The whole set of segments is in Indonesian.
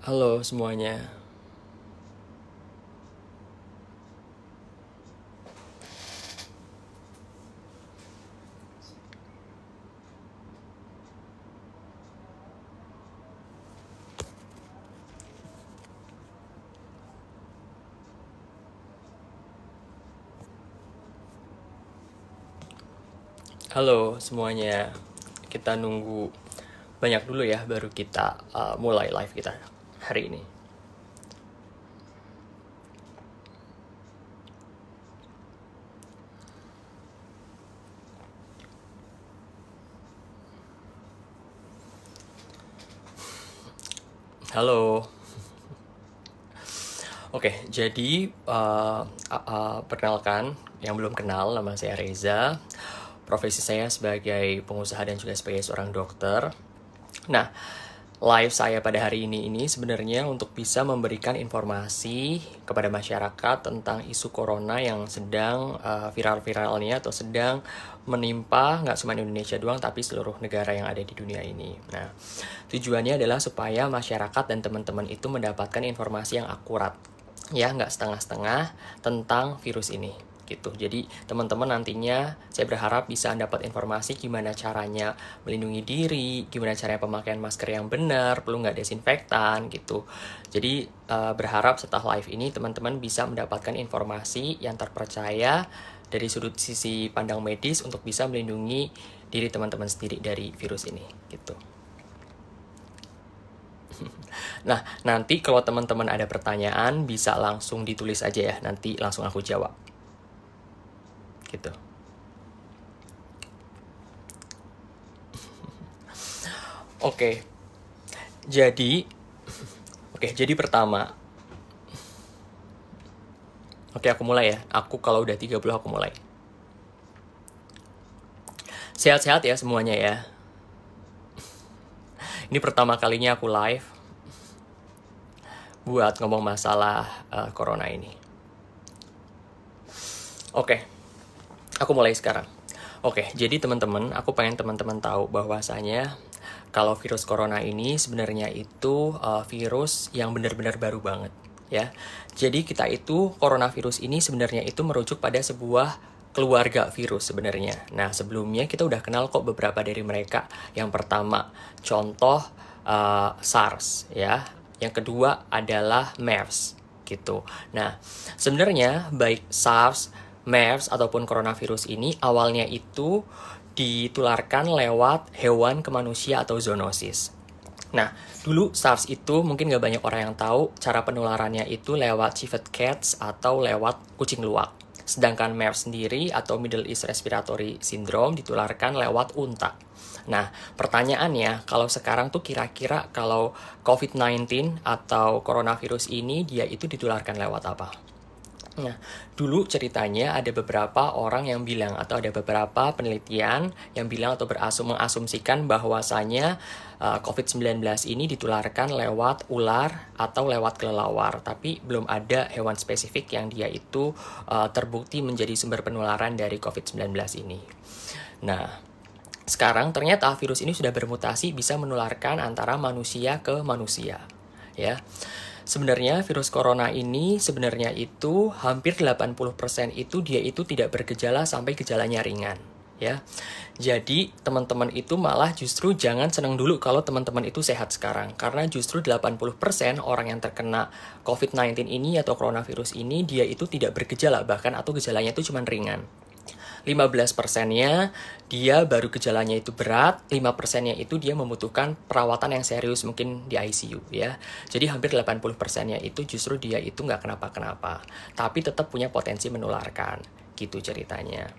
Halo semuanya. Halo semuanya. Kita nunggu banyak dulu ya baru kita mulai live kita hari ini. Halo. Oke, jadi perkenalkan yang belum kenal, nama saya Reza. Profesi saya sebagai pengusaha dan juga sebagai seorang dokter. Nah, live saya pada hari ini sebenarnya untuk bisa memberikan informasi kepada masyarakat tentang isu corona yang sedang viral-viralnya atau sedang menimpa nggak cuma Indonesia doang tapi seluruh negara yang ada di dunia ini. Nah, tujuannya adalah supaya masyarakat dan teman-teman itu mendapatkan informasi yang akurat, ya nggak setengah-setengah tentang virus ini gitu. Jadi teman-teman nantinya saya berharap bisa dapat informasi gimana caranya melindungi diri, gimana caranya pemakaian masker yang benar, perlu nggak desinfektan gitu. Jadi berharap setelah live ini teman-teman bisa mendapatkan informasi yang terpercaya dari sudut sisi pandang medis untuk bisa melindungi diri teman-teman sendiri dari virus ini gitu. Nah, nanti kalau teman-teman ada pertanyaan bisa langsung ditulis aja ya, nanti langsung aku jawab. Gitu. Oke. Jadi pertama. Oke, aku mulai ya. Aku kalau udah 30 aku mulai. Sehat-sehat ya semuanya ya. Ini pertama kalinya aku live buat ngomong masalah corona ini. Oke, aku mulai sekarang. Oke, jadi teman-teman, aku pengen teman-teman tahu bahwasanya kalau virus corona ini sebenarnya itu virus yang benar-benar baru banget, ya. Jadi kita itu coronavirus ini sebenarnya itu merujuk pada sebuah keluarga virus sebenarnya. Nah, sebelumnya kita udah kenal kok beberapa dari mereka. Yang pertama, contoh SARS, ya. Yang kedua adalah MERS, gitu. Nah, sebenarnya baik SARS, MERS ataupun coronavirus ini awalnya itu ditularkan lewat hewan ke manusia atau zoonosis. Nah, dulu SARS itu mungkin nggak banyak orang yang tahu cara penularannya itu lewat civet cats atau lewat kucing luwak. Sedangkan MERS sendiri atau Middle East Respiratory Syndrome ditularkan lewat unta. Nah, pertanyaannya, kalau sekarang tuh kira-kira kalau COVID-19 atau coronavirus ini dia itu ditularkan lewat apa? Nah, dulu ceritanya ada beberapa orang yang bilang atau ada beberapa penelitian yang bilang atau mengasumsikan bahwasanya COVID-19 ini ditularkan lewat ular atau lewat kelelawar, tapi belum ada hewan spesifik yang dia itu terbukti menjadi sumber penularan dari COVID-19 ini. Nah, sekarang ternyata virus ini sudah bermutasi bisa menularkan antara manusia ke manusia, ya. Sebenarnya virus corona ini sebenarnya itu hampir 80% itu dia itu tidak bergejala sampai gejalanya ringan, ya. Jadi teman-teman itu malah justru jangan senang dulu kalau teman-teman itu sehat sekarang, karena justru 80% orang yang terkena COVID-19 ini atau coronavirus ini dia itu tidak bergejala bahkan atau gejalanya itu cuma ringan. 15%-nya dia baru gejalanya itu berat, 5%-nya itu dia membutuhkan perawatan yang serius mungkin di ICU, ya. Jadi hampir 80%-nya itu justru dia itu nggak kenapa-kenapa, tapi tetap punya potensi menularkan, gitu ceritanya.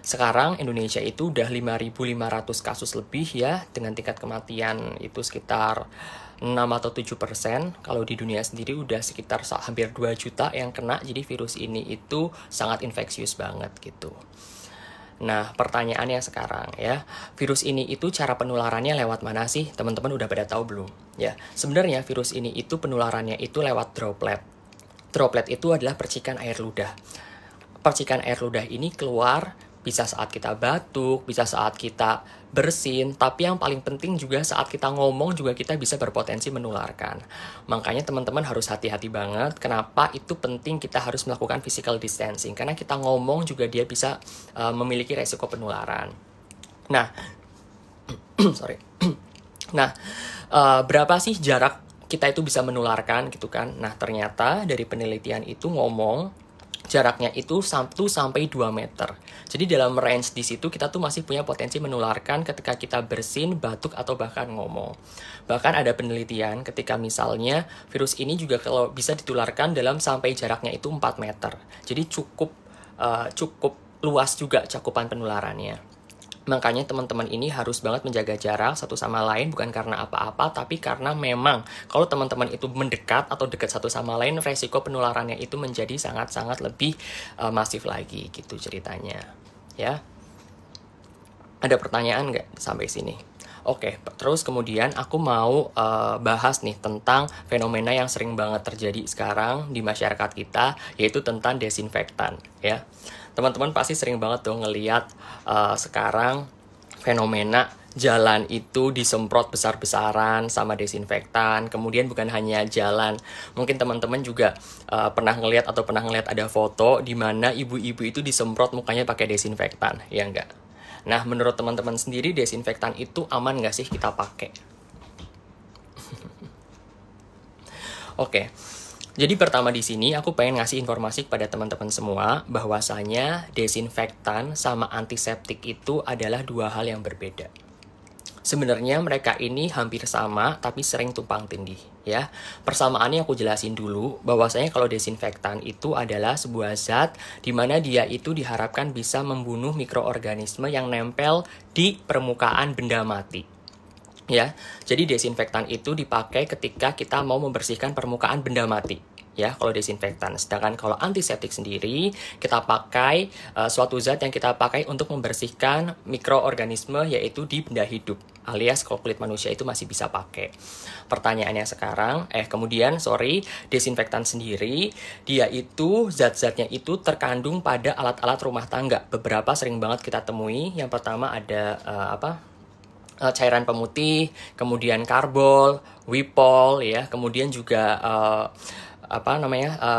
Sekarang Indonesia itu udah 5.500 kasus lebih ya, dengan tingkat kematian itu sekitar 6 atau 7%. Kalau di dunia sendiri udah sekitar hampir 2 juta yang kena, jadi virus ini itu sangat infeksius banget gitu. Nah, pertanyaannya sekarang ya, virus ini itu cara penularannya lewat mana sih? Teman-teman udah pada tahu belum? Ya, sebenarnya virus ini itu penularannya itu lewat droplet. Droplet itu adalah percikan air ludah. Percikan air ludah ini keluar Bisa saat kita batuk, bisa saat kita bersin, tapi yang paling penting juga saat kita ngomong juga kita bisa berpotensi menularkan. Makanya teman-teman harus hati-hati banget. Kenapa itu penting kita harus melakukan physical distancing? Karena kita ngomong juga dia bisa memiliki resiko penularan. Nah, sorry. Nah, berapa sih jarak kita itu bisa menularkan gitu kan? Nah, ternyata dari penelitian itu ngomong jaraknya itu 1-2 meter. Jadi dalam range di situ kita tuh masih punya potensi menularkan ketika kita bersin, batuk, atau bahkan ngomong. Bahkan ada penelitian ketika misalnya virus ini juga kalau bisa ditularkan dalam sampai jaraknya itu 4 meter. Jadi cukup luas juga cakupan penularannya. Makanya teman-teman ini harus banget menjaga jarak satu sama lain, bukan karena apa-apa, tapi karena memang kalau teman-teman itu mendekat atau dekat satu sama lain, resiko penularannya itu menjadi sangat-sangat lebih masif lagi gitu ceritanya. Ya, ada pertanyaan nggak sampai sini? Oke, terus kemudian aku mau bahas nih tentang fenomena yang sering banget terjadi sekarang di masyarakat kita, yaitu tentang desinfektan, ya. Teman-teman pasti sering banget tuh ngeliat sekarang fenomena jalan itu disemprot besar-besaran sama desinfektan. Kemudian bukan hanya jalan, mungkin teman-teman juga pernah ngeliat ada foto di mana ibu-ibu itu disemprot mukanya pakai desinfektan, ya enggak? Nah, menurut teman-teman sendiri desinfektan itu aman nggak sih kita pakai? Oke. Jadi pertama di sini aku pengen ngasih informasi kepada teman-teman semua bahwasanya desinfektan sama antiseptik itu adalah dua hal yang berbeda. Sebenarnya mereka ini hampir sama tapi sering tumpang tindih, ya. Persamaannya aku jelasin dulu bahwasanya kalau desinfektan itu adalah sebuah zat di mana dia itu diharapkan bisa membunuh mikroorganisme yang nempel di permukaan benda mati. Ya, jadi desinfektan itu dipakai ketika kita mau membersihkan permukaan benda mati. Ya, kalau desinfektan. Sedangkan kalau antiseptik sendiri, kita pakai suatu zat yang kita pakai untuk membersihkan mikroorganisme yaitu di benda hidup. Alias kalau kulit manusia itu masih bisa pakai. Pertanyaannya sekarang, desinfektan sendiri, dia itu zat-zatnya itu terkandung pada alat-alat rumah tangga. Beberapa sering banget kita temui. Yang pertama ada cairan pemutih, kemudian karbol, wipol, ya, kemudian juga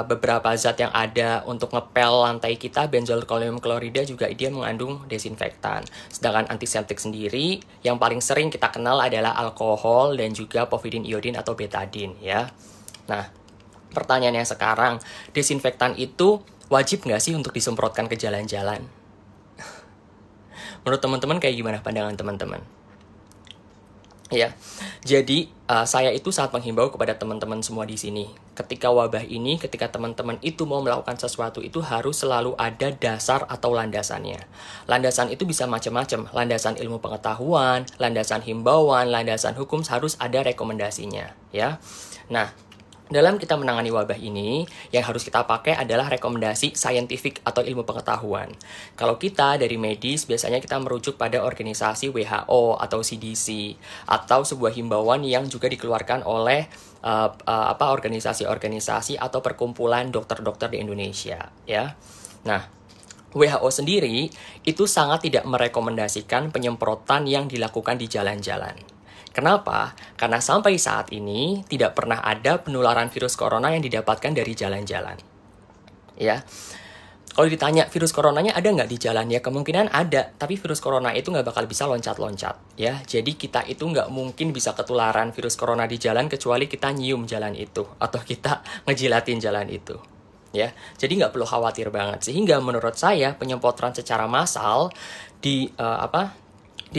beberapa zat yang ada untuk ngepel lantai kita, benzalkonium klorida juga dia mengandung desinfektan. Sedangkan antiseptik sendiri yang paling sering kita kenal adalah alkohol dan juga povidin iodin atau betadin, ya. Nah, pertanyaannya sekarang, desinfektan itu wajib nggak sih untuk disemprotkan ke jalan-jalan? Menurut teman-teman kayak gimana pandangan teman-teman? Ya, jadi saya itu sangat menghimbau kepada teman-teman semua di sini. Ketika wabah ini, ketika teman-teman itu mau melakukan sesuatu itu harus selalu ada dasar atau landasannya. Landasan itu bisa macam-macam, landasan ilmu pengetahuan, landasan himbauan, landasan hukum harus ada rekomendasinya, ya. Nah, dalam kita menangani wabah ini, yang harus kita pakai adalah rekomendasi saintifik atau ilmu pengetahuan. Kalau kita dari medis, biasanya kita merujuk pada organisasi WHO atau CDC, atau sebuah himbauan yang juga dikeluarkan oleh organisasi-organisasi atau perkumpulan dokter-dokter di Indonesia, ya. Nah, WHO sendiri itu sangat tidak merekomendasikan penyemprotan yang dilakukan di jalan-jalan. Kenapa? Karena sampai saat ini tidak pernah ada penularan virus corona yang didapatkan dari jalan-jalan. Ya, kalau ditanya virus coronanya ada nggak di jalan, ya kemungkinan ada, tapi virus corona itu nggak bakal bisa loncat-loncat. Ya, jadi kita itu nggak mungkin bisa ketularan virus corona di jalan kecuali kita nyium jalan itu atau kita ngejilatin jalan itu. Ya, jadi nggak perlu khawatir banget. Sehingga menurut saya penyemprotan secara massal di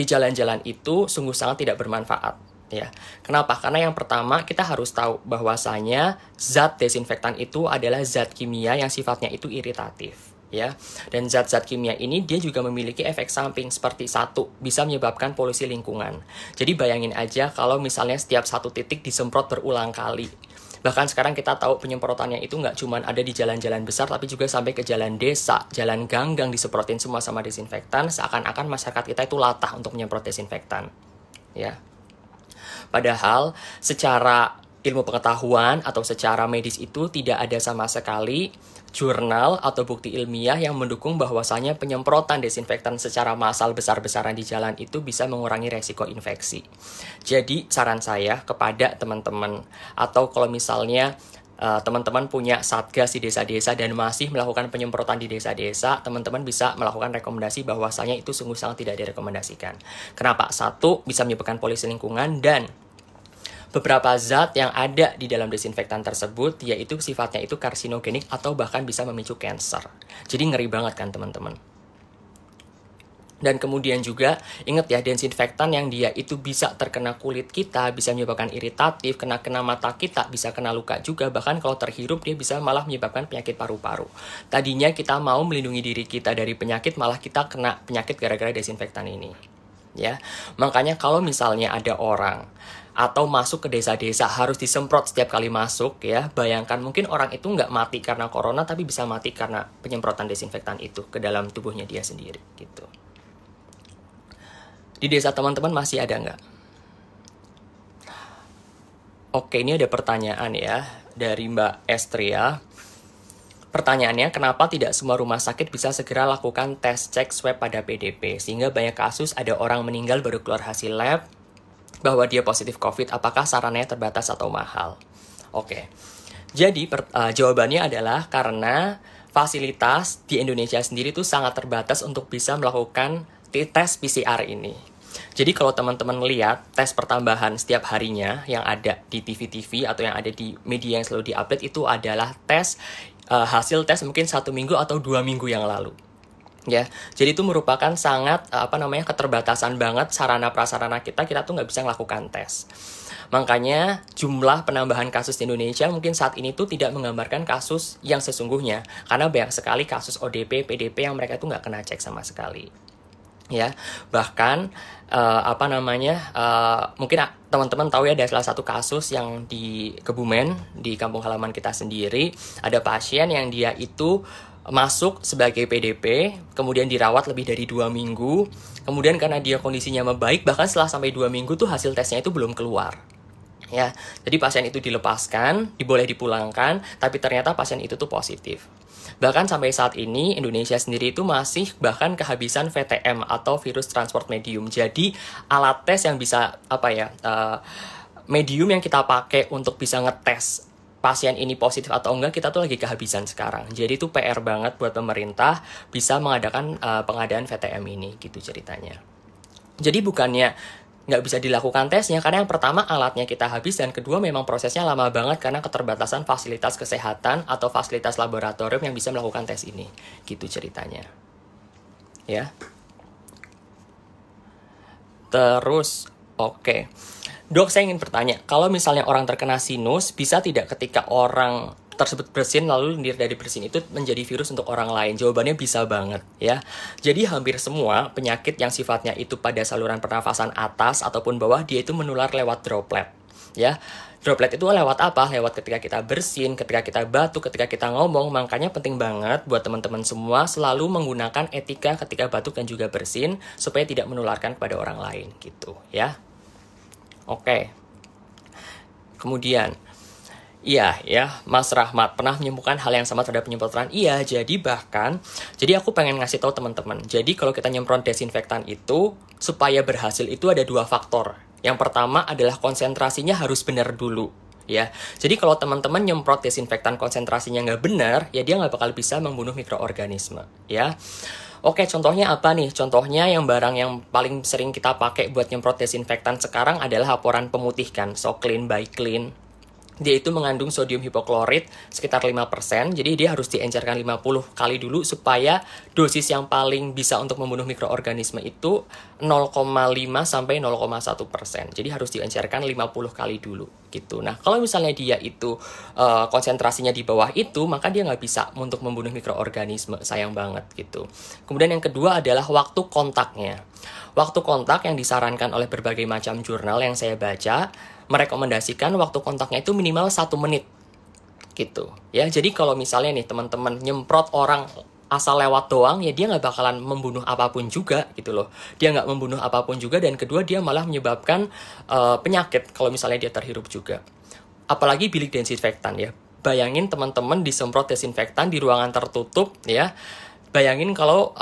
jalan-jalan itu sungguh sangat tidak bermanfaat, ya. Kenapa? Karena yang pertama kita harus tahu bahwasanya zat desinfektan itu adalah zat kimia yang sifatnya itu iritatif, ya. Dan zat-zat kimia ini dia juga memiliki efek samping seperti satu, bisa menyebabkan polusi lingkungan. Jadi bayangin aja kalau misalnya setiap satu titik disemprot berulang kali. Bahkan sekarang kita tahu penyemprotannya itu nggak cuma ada di jalan-jalan besar, tapi juga sampai ke jalan desa, jalan ganggang disemprotin semua sama desinfektan, seakan-akan masyarakat kita itu latah untuk menyemprot desinfektan. Ya. Padahal secara ilmu pengetahuan atau secara medis itu tidak ada sama sekali jurnal atau bukti ilmiah yang mendukung bahwasanya penyemprotan desinfektan secara massal besar-besaran di jalan itu bisa mengurangi resiko infeksi. Jadi saran saya kepada teman-teman, atau kalau misalnya teman-teman punya satgas di desa-desa dan masih melakukan penyemprotan di desa-desa, teman-teman bisa melakukan rekomendasi bahwasanya itu sungguh sangat tidak direkomendasikan. Kenapa? Satu, bisa menyebabkan polusi lingkungan, dan beberapa zat yang ada di dalam desinfektan tersebut yaitu sifatnya itu karsinogenik atau bahkan bisa memicu kanker. Jadi ngeri banget kan teman-teman. Dan kemudian juga ingat ya, desinfektan yang dia itu bisa terkena kulit kita, bisa menyebabkan iritatif, kena mata kita, bisa kena luka juga, bahkan kalau terhirup dia bisa malah menyebabkan penyakit paru-paru. Tadinya kita mau melindungi diri kita dari penyakit, malah kita kena penyakit gara-gara desinfektan ini. Ya, makanya kalau misalnya ada orang atau masuk ke desa-desa harus disemprot setiap kali masuk ya, bayangkan mungkin orang itu nggak mati karena corona, tapi bisa mati karena penyemprotan desinfektan itu ke dalam tubuhnya dia sendiri gitu. Di desa teman-teman masih ada nggak? Oke, ini ada pertanyaan ya dari Mbak Estria. Pertanyaannya, kenapa tidak semua rumah sakit bisa segera lakukan tes cek swab pada PDP? Sehingga banyak kasus ada orang meninggal baru keluar hasil lab bahwa dia positif COVID. Apakah sarannya terbatas atau mahal? Oke, jadi jawabannya adalah karena fasilitas di Indonesia sendiri itu sangat terbatas untuk bisa melakukan tes PCR ini. Jadi kalau teman-teman lihat tes pertambahan setiap harinya yang ada di TV-TV atau yang ada di media yang selalu di-update itu adalah tes hasil tes mungkin 1 minggu atau 2 minggu yang lalu. Ya, jadi itu merupakan sangat keterbatasan banget sarana prasarana kita tuh nggak bisa melakukan tes. Makanya jumlah penambahan kasus di Indonesia mungkin saat ini tuh tidak menggambarkan kasus yang sesungguhnya, karena banyak sekali kasus ODP, PDP yang mereka tuh nggak kena cek sama sekali. Ya, bahkan mungkin teman-teman tahu ya, ada salah satu kasus yang di Kebumen, di kampung halaman kita sendiri, ada pasien yang dia itu masuk sebagai PDP, kemudian dirawat lebih dari 2 minggu, kemudian karena dia kondisinya membaik, bahkan setelah sampai 2 minggu tuh hasil tesnya itu belum keluar. Ya, jadi pasien itu dilepaskan, boleh dipulangkan, tapi ternyata pasien itu tuh positif. Bahkan sampai saat ini Indonesia sendiri itu masih bahkan kehabisan VTM atau virus transport medium. Jadi alat tes yang bisa medium yang kita pakai untuk bisa ngetes pasien ini positif atau enggak, kita tuh lagi kehabisan sekarang. Jadi itu PR banget buat pemerintah bisa mengadakan pengadaan VTM ini gitu ceritanya. Jadi bukannya nggak bisa dilakukan tesnya, karena yang pertama alatnya kita habis, dan kedua memang prosesnya lama banget karena keterbatasan fasilitas kesehatan atau fasilitas laboratorium yang bisa melakukan tes ini, gitu ceritanya. Ya. Terus, oke. Dok, saya ingin bertanya, kalau misalnya orang terkena sinus, bisa tidak ketika orang tersebut bersin lalu lendir dari bersin itu menjadi virus untuk orang lain? Jawabannya bisa banget ya. Jadi hampir semua penyakit yang sifatnya itu pada saluran pernafasan atas ataupun bawah, dia itu menular lewat droplet ya. Droplet itu lewat apa? Lewat ketika kita bersin, ketika kita batuk, ketika kita ngomong. Makanya penting banget buat teman-teman semua selalu menggunakan etika ketika batuk dan juga bersin supaya tidak menularkan kepada orang lain gitu ya. Oke. Kemudian iya ya, Mas Rahmat pernah menemukan hal yang sama terhadap penyemprotan. Iya, jadi aku pengen ngasih tahu teman-teman. Jadi kalau kita nyemprot desinfektan itu supaya berhasil itu ada 2 faktor. Yang pertama adalah konsentrasinya harus benar dulu. Ya, jadi kalau teman-teman nyemprot desinfektan konsentrasinya nggak benar, ya dia nggak bakal bisa membunuh mikroorganisme. Ya, oke, contohnya apa nih? Contohnya yang barang yang paling sering kita pakai buat nyemprot desinfektan sekarang adalah haporan pemutihkan, SoClean by Clean. Dia itu mengandung sodium hipoklorit sekitar 5%, jadi dia harus diencerkan 50 kali dulu supaya dosis yang paling bisa untuk membunuh mikroorganisme itu 0,5 sampai 0,1%. Jadi harus diencerkan 50 kali dulu gitu. Nah, kalau misalnya dia itu konsentrasinya di bawah itu, maka dia nggak bisa untuk membunuh mikroorganisme, sayang banget gitu. Kemudian yang kedua adalah waktu kontaknya. Waktu kontak yang disarankan oleh berbagai macam jurnal yang saya baca merekomendasikan waktu kontaknya itu minimal 1 menit gitu ya. Jadi kalau misalnya nih teman-teman nyemprot orang asal lewat doang, ya dia nggak bakalan membunuh apapun juga gitu loh. Dia nggak membunuh apapun juga, dan kedua dia malah menyebabkan penyakit kalau misalnya dia terhirup juga. Apalagi bilik desinfektan ya, bayangin teman-teman disemprot desinfektan di ruangan tertutup ya. Bayangin kalau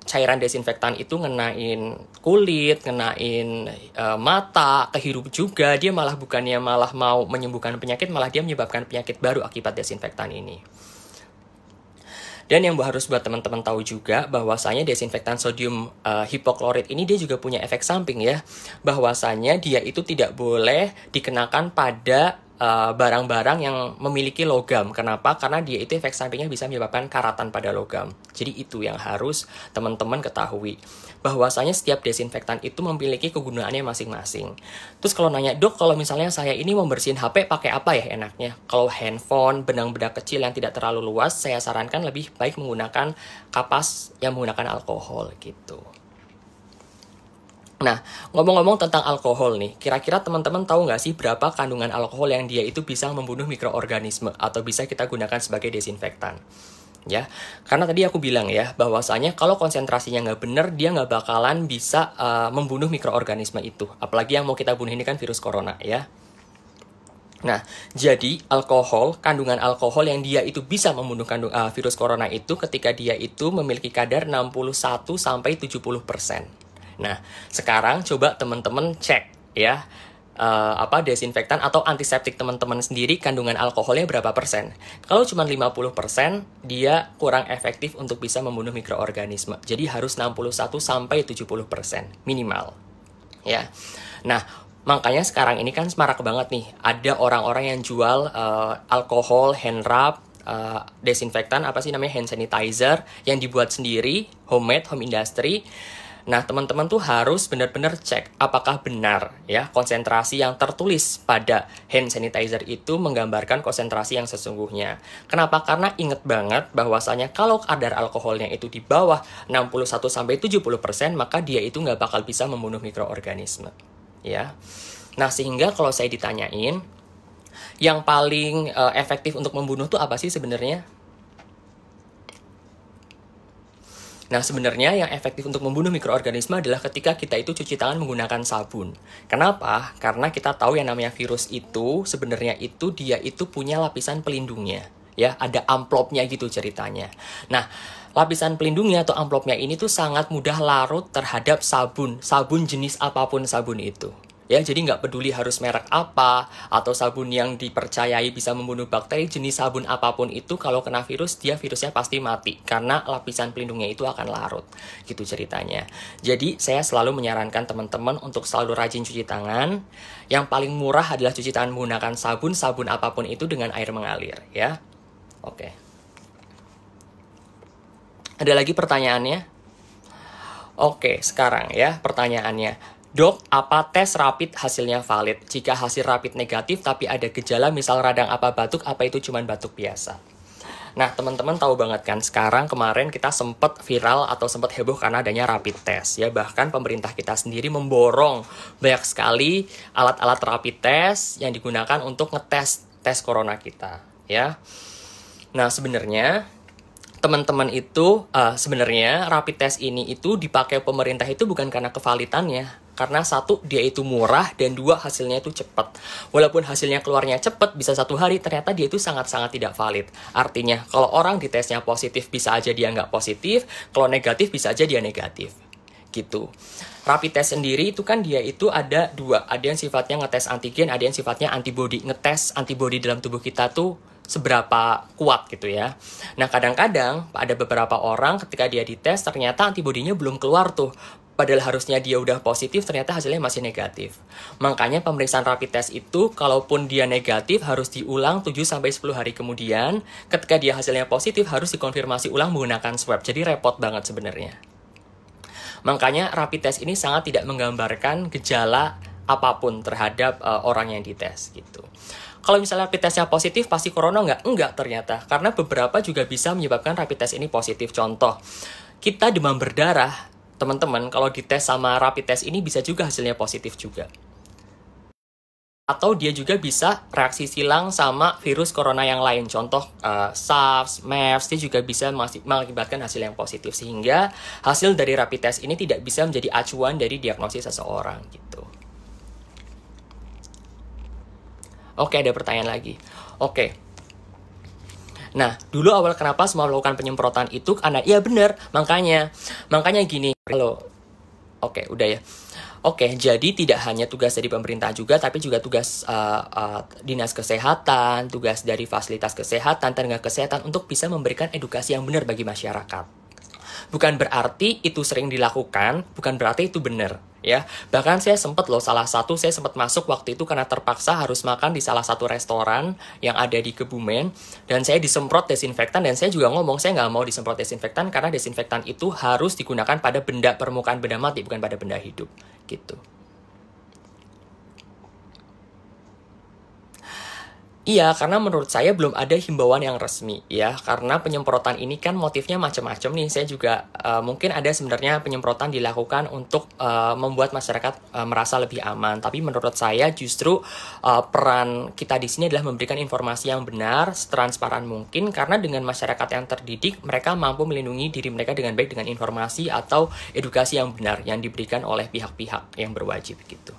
cairan desinfektan itu ngenain kulit, ngenain mata, kehirup juga, dia malah bukannya malah mau menyembuhkan penyakit, malah dia menyebabkan penyakit baru akibat desinfektan ini. Dan yang harus buat teman-teman tahu juga bahwasanya desinfektan sodium hipoklorit ini dia juga punya efek samping ya. Bahwasanya dia itu tidak boleh dikenakan pada barang-barang yang memiliki logam. Kenapa? Karena dia itu efek sampingnya bisa menyebabkan karatan pada logam. Jadi itu yang harus teman-teman ketahui. Bahwasanya setiap desinfektan itu memiliki kegunaannya masing-masing. Terus kalau nanya, dok kalau misalnya saya ini mau bersihin HP pakai apa ya enaknya? Kalau handphone, benang bedak kecil yang tidak terlalu luas, saya sarankan lebih baik menggunakan kapas yang menggunakan alkohol gitu. Nah, ngomong-ngomong tentang alkohol nih, kira-kira teman-teman tahu nggak sih berapa kandungan alkohol yang dia itu bisa membunuh mikroorganisme atau bisa kita gunakan sebagai desinfektan? Ya, karena tadi aku bilang ya, bahwasanya kalau konsentrasinya nggak benar, dia nggak bakalan bisa membunuh mikroorganisme itu. Apalagi yang mau kita bunuh ini kan virus corona ya. Nah, jadi kandungan alkohol yang dia itu bisa membunuh virus corona itu ketika dia itu memiliki kadar 61-70%. Nah, sekarang coba teman-teman cek ya, desinfektan atau antiseptik teman-teman sendiri kandungan alkoholnya berapa persen. Kalau cuma 50%, dia kurang efektif untuk bisa membunuh mikroorganisme. Jadi harus 61-70% minimal. Ya. Nah, makanya sekarang ini kan semarak banget nih, ada orang-orang yang jual alkohol, hand rub, desinfektan, hand sanitizer yang dibuat sendiri, homemade, home industry. Nah, teman-teman tuh harus benar-benar cek apakah benar ya konsentrasi yang tertulis pada hand sanitizer itu menggambarkan konsentrasi yang sesungguhnya. Kenapa? Karena inget banget bahwasanya kalau kadar alkoholnya itu di bawah 61-70%, maka dia itu nggak bakal bisa membunuh mikroorganisme. Ya. Nah, sehingga kalau saya ditanyain, yang paling efektif untuk membunuh tuh apa sih sebenarnya? Nah, sebenarnya yang efektif untuk membunuh mikroorganisme adalah ketika kita itu cuci tangan menggunakan sabun. Kenapa? Karena kita tahu yang namanya virus itu sebenarnya itu dia itu punya lapisan pelindungnya. Ya, ada amplopnya gitu ceritanya. Nah, lapisan pelindungnya atau amplopnya ini tuh sangat mudah larut terhadap sabun jenis apapun sabun itu. Ya, jadi nggak peduli harus merek apa, atau sabun yang dipercayai bisa membunuh bakteri, jenis sabun apapun itu, kalau kena virus, virusnya pasti mati. Karena lapisan pelindungnya itu akan larut. Gitu ceritanya. Jadi, saya selalu menyarankan teman-teman untuk selalu rajin cuci tangan. Yang paling murah adalah cuci tangan menggunakan sabun apapun itu dengan air mengalir. Ya, oke. Ada lagi pertanyaannya? Oke, sekarang ya pertanyaannya. Dok, apa tes rapid hasilnya valid? Jika hasil rapid negatif tapi ada gejala misal radang apa batuk, apa itu cuma batuk biasa? Nah, teman-teman tahu banget kan, sekarang kemarin kita sempat viral atau sempat heboh karena adanya rapid test. Ya, bahkan pemerintah kita sendiri memborong banyak sekali alat-alat rapid test yang digunakan untuk ngetes corona kita. Ya, nah sebenarnya teman-teman itu sebenarnya rapid test ini itu dipakai pemerintah itu bukan karena kevalitannya. Karena satu, dia itu murah, dan dua, hasilnya itu cepat. Walaupun hasilnya keluarnya cepat, bisa 1 hari, ternyata dia itu sangat-sangat tidak valid. Artinya, kalau orang ditesnya positif, bisa aja dia nggak positif, kalau negatif, bisa aja dia negatif. Gitu. Rapid test sendiri itu kan dia itu ada 2. Ada yang sifatnya ngetes antigen, ada yang sifatnya antibody. Ngetes antibody dalam tubuh kita tuh seberapa kuat gitu ya. Nah, kadang-kadang ada beberapa orang ketika dia dites, ternyata antibodinya belum keluar tuh. Padahal harusnya dia udah positif, ternyata hasilnya masih negatif. Makanya pemeriksaan rapid test itu, kalaupun dia negatif, harus diulang 7-10 hari kemudian. Ketika dia hasilnya positif, harus dikonfirmasi ulang menggunakan swab. Jadi repot banget sebenarnya. Makanya rapid test ini sangat tidak menggambarkan gejala apapun terhadap orang yang dites gitu. Kalau misalnya rapid testnya positif, pasti corona nggak? Enggak ternyata. Karena beberapa juga bisa menyebabkan rapid test ini positif. Contoh, kita demam berdarah. Teman-teman, kalau dites sama rapid test ini bisa juga hasilnya positif juga. Atau dia juga bisa reaksi silang sama virus corona yang lain. Contoh, SARS, MERS, dia juga bisa mengakibatkan hasil yang positif. Sehingga hasil dari rapid test ini tidak bisa menjadi acuan dari diagnosis seseorang. Gitu. Oke, ada pertanyaan lagi. Oke. Nah, dulu awal kenapa semua melakukan penyemprotan itu karena iya bener, makanya gini. Halo. Oke, udah ya. Oke, jadi tidak hanya tugas dari pemerintah juga, tapi juga tugas dinas kesehatan, tugas dari fasilitas kesehatan, tenaga kesehatan untuk bisa memberikan edukasi yang benar bagi masyarakat. Bukan berarti itu sering dilakukan, bukan berarti itu benar, ya. Bahkan saya sempat masuk waktu itu karena terpaksa harus makan di salah satu restoran yang ada di Kebumen, dan saya disemprot desinfektan, dan saya juga ngomong, saya nggak mau disemprot desinfektan, karena desinfektan itu harus digunakan pada permukaan benda mati, bukan pada benda hidup, gitu. Iya, karena menurut saya belum ada himbauan yang resmi, ya. Karena penyemprotan ini kan motifnya macam-macam nih. Saya juga mungkin ada sebenarnya penyemprotan dilakukan untuk membuat masyarakat merasa lebih aman. Tapi menurut saya justru peran kita di sini adalah memberikan informasi yang benar, setransparan mungkin. Karena dengan masyarakat yang terdidik, mereka mampu melindungi diri mereka dengan baik dengan informasi atau edukasi yang benar yang diberikan oleh pihak-pihak yang berwajib, gitu.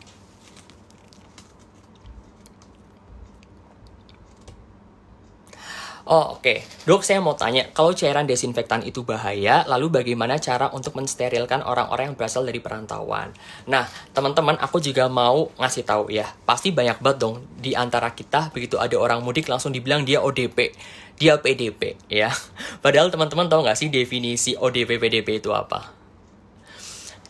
Oh, oke. Dok, saya mau tanya, kalau cairan desinfektan itu bahaya, lalu bagaimana cara untuk mensterilkan orang-orang yang berasal dari perantauan? Nah, teman-teman, aku juga mau ngasih tahu ya, pasti banyak banget dong di antara kita, begitu ada orang mudik langsung dibilang dia ODP, dia PDP, ya. Padahal teman-teman tahu nggak sih definisi ODP, PDP itu apa?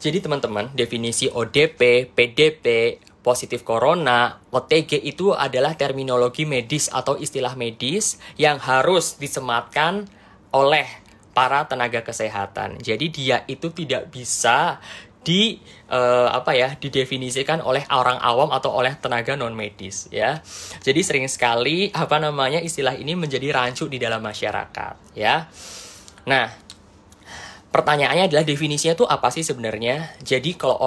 Jadi teman-teman, definisi ODP, PDP, positif corona, OTG itu adalah terminologi medis atau istilah medis yang harus disematkan oleh para tenaga kesehatan. Jadi dia itu tidak bisa didefinisikan oleh orang awam atau oleh tenaga non medis, ya. Jadi sering sekali istilah ini menjadi rancu di dalam masyarakat, ya. Nah, pertanyaannya adalah definisinya tuh apa sih sebenarnya? Jadi kalau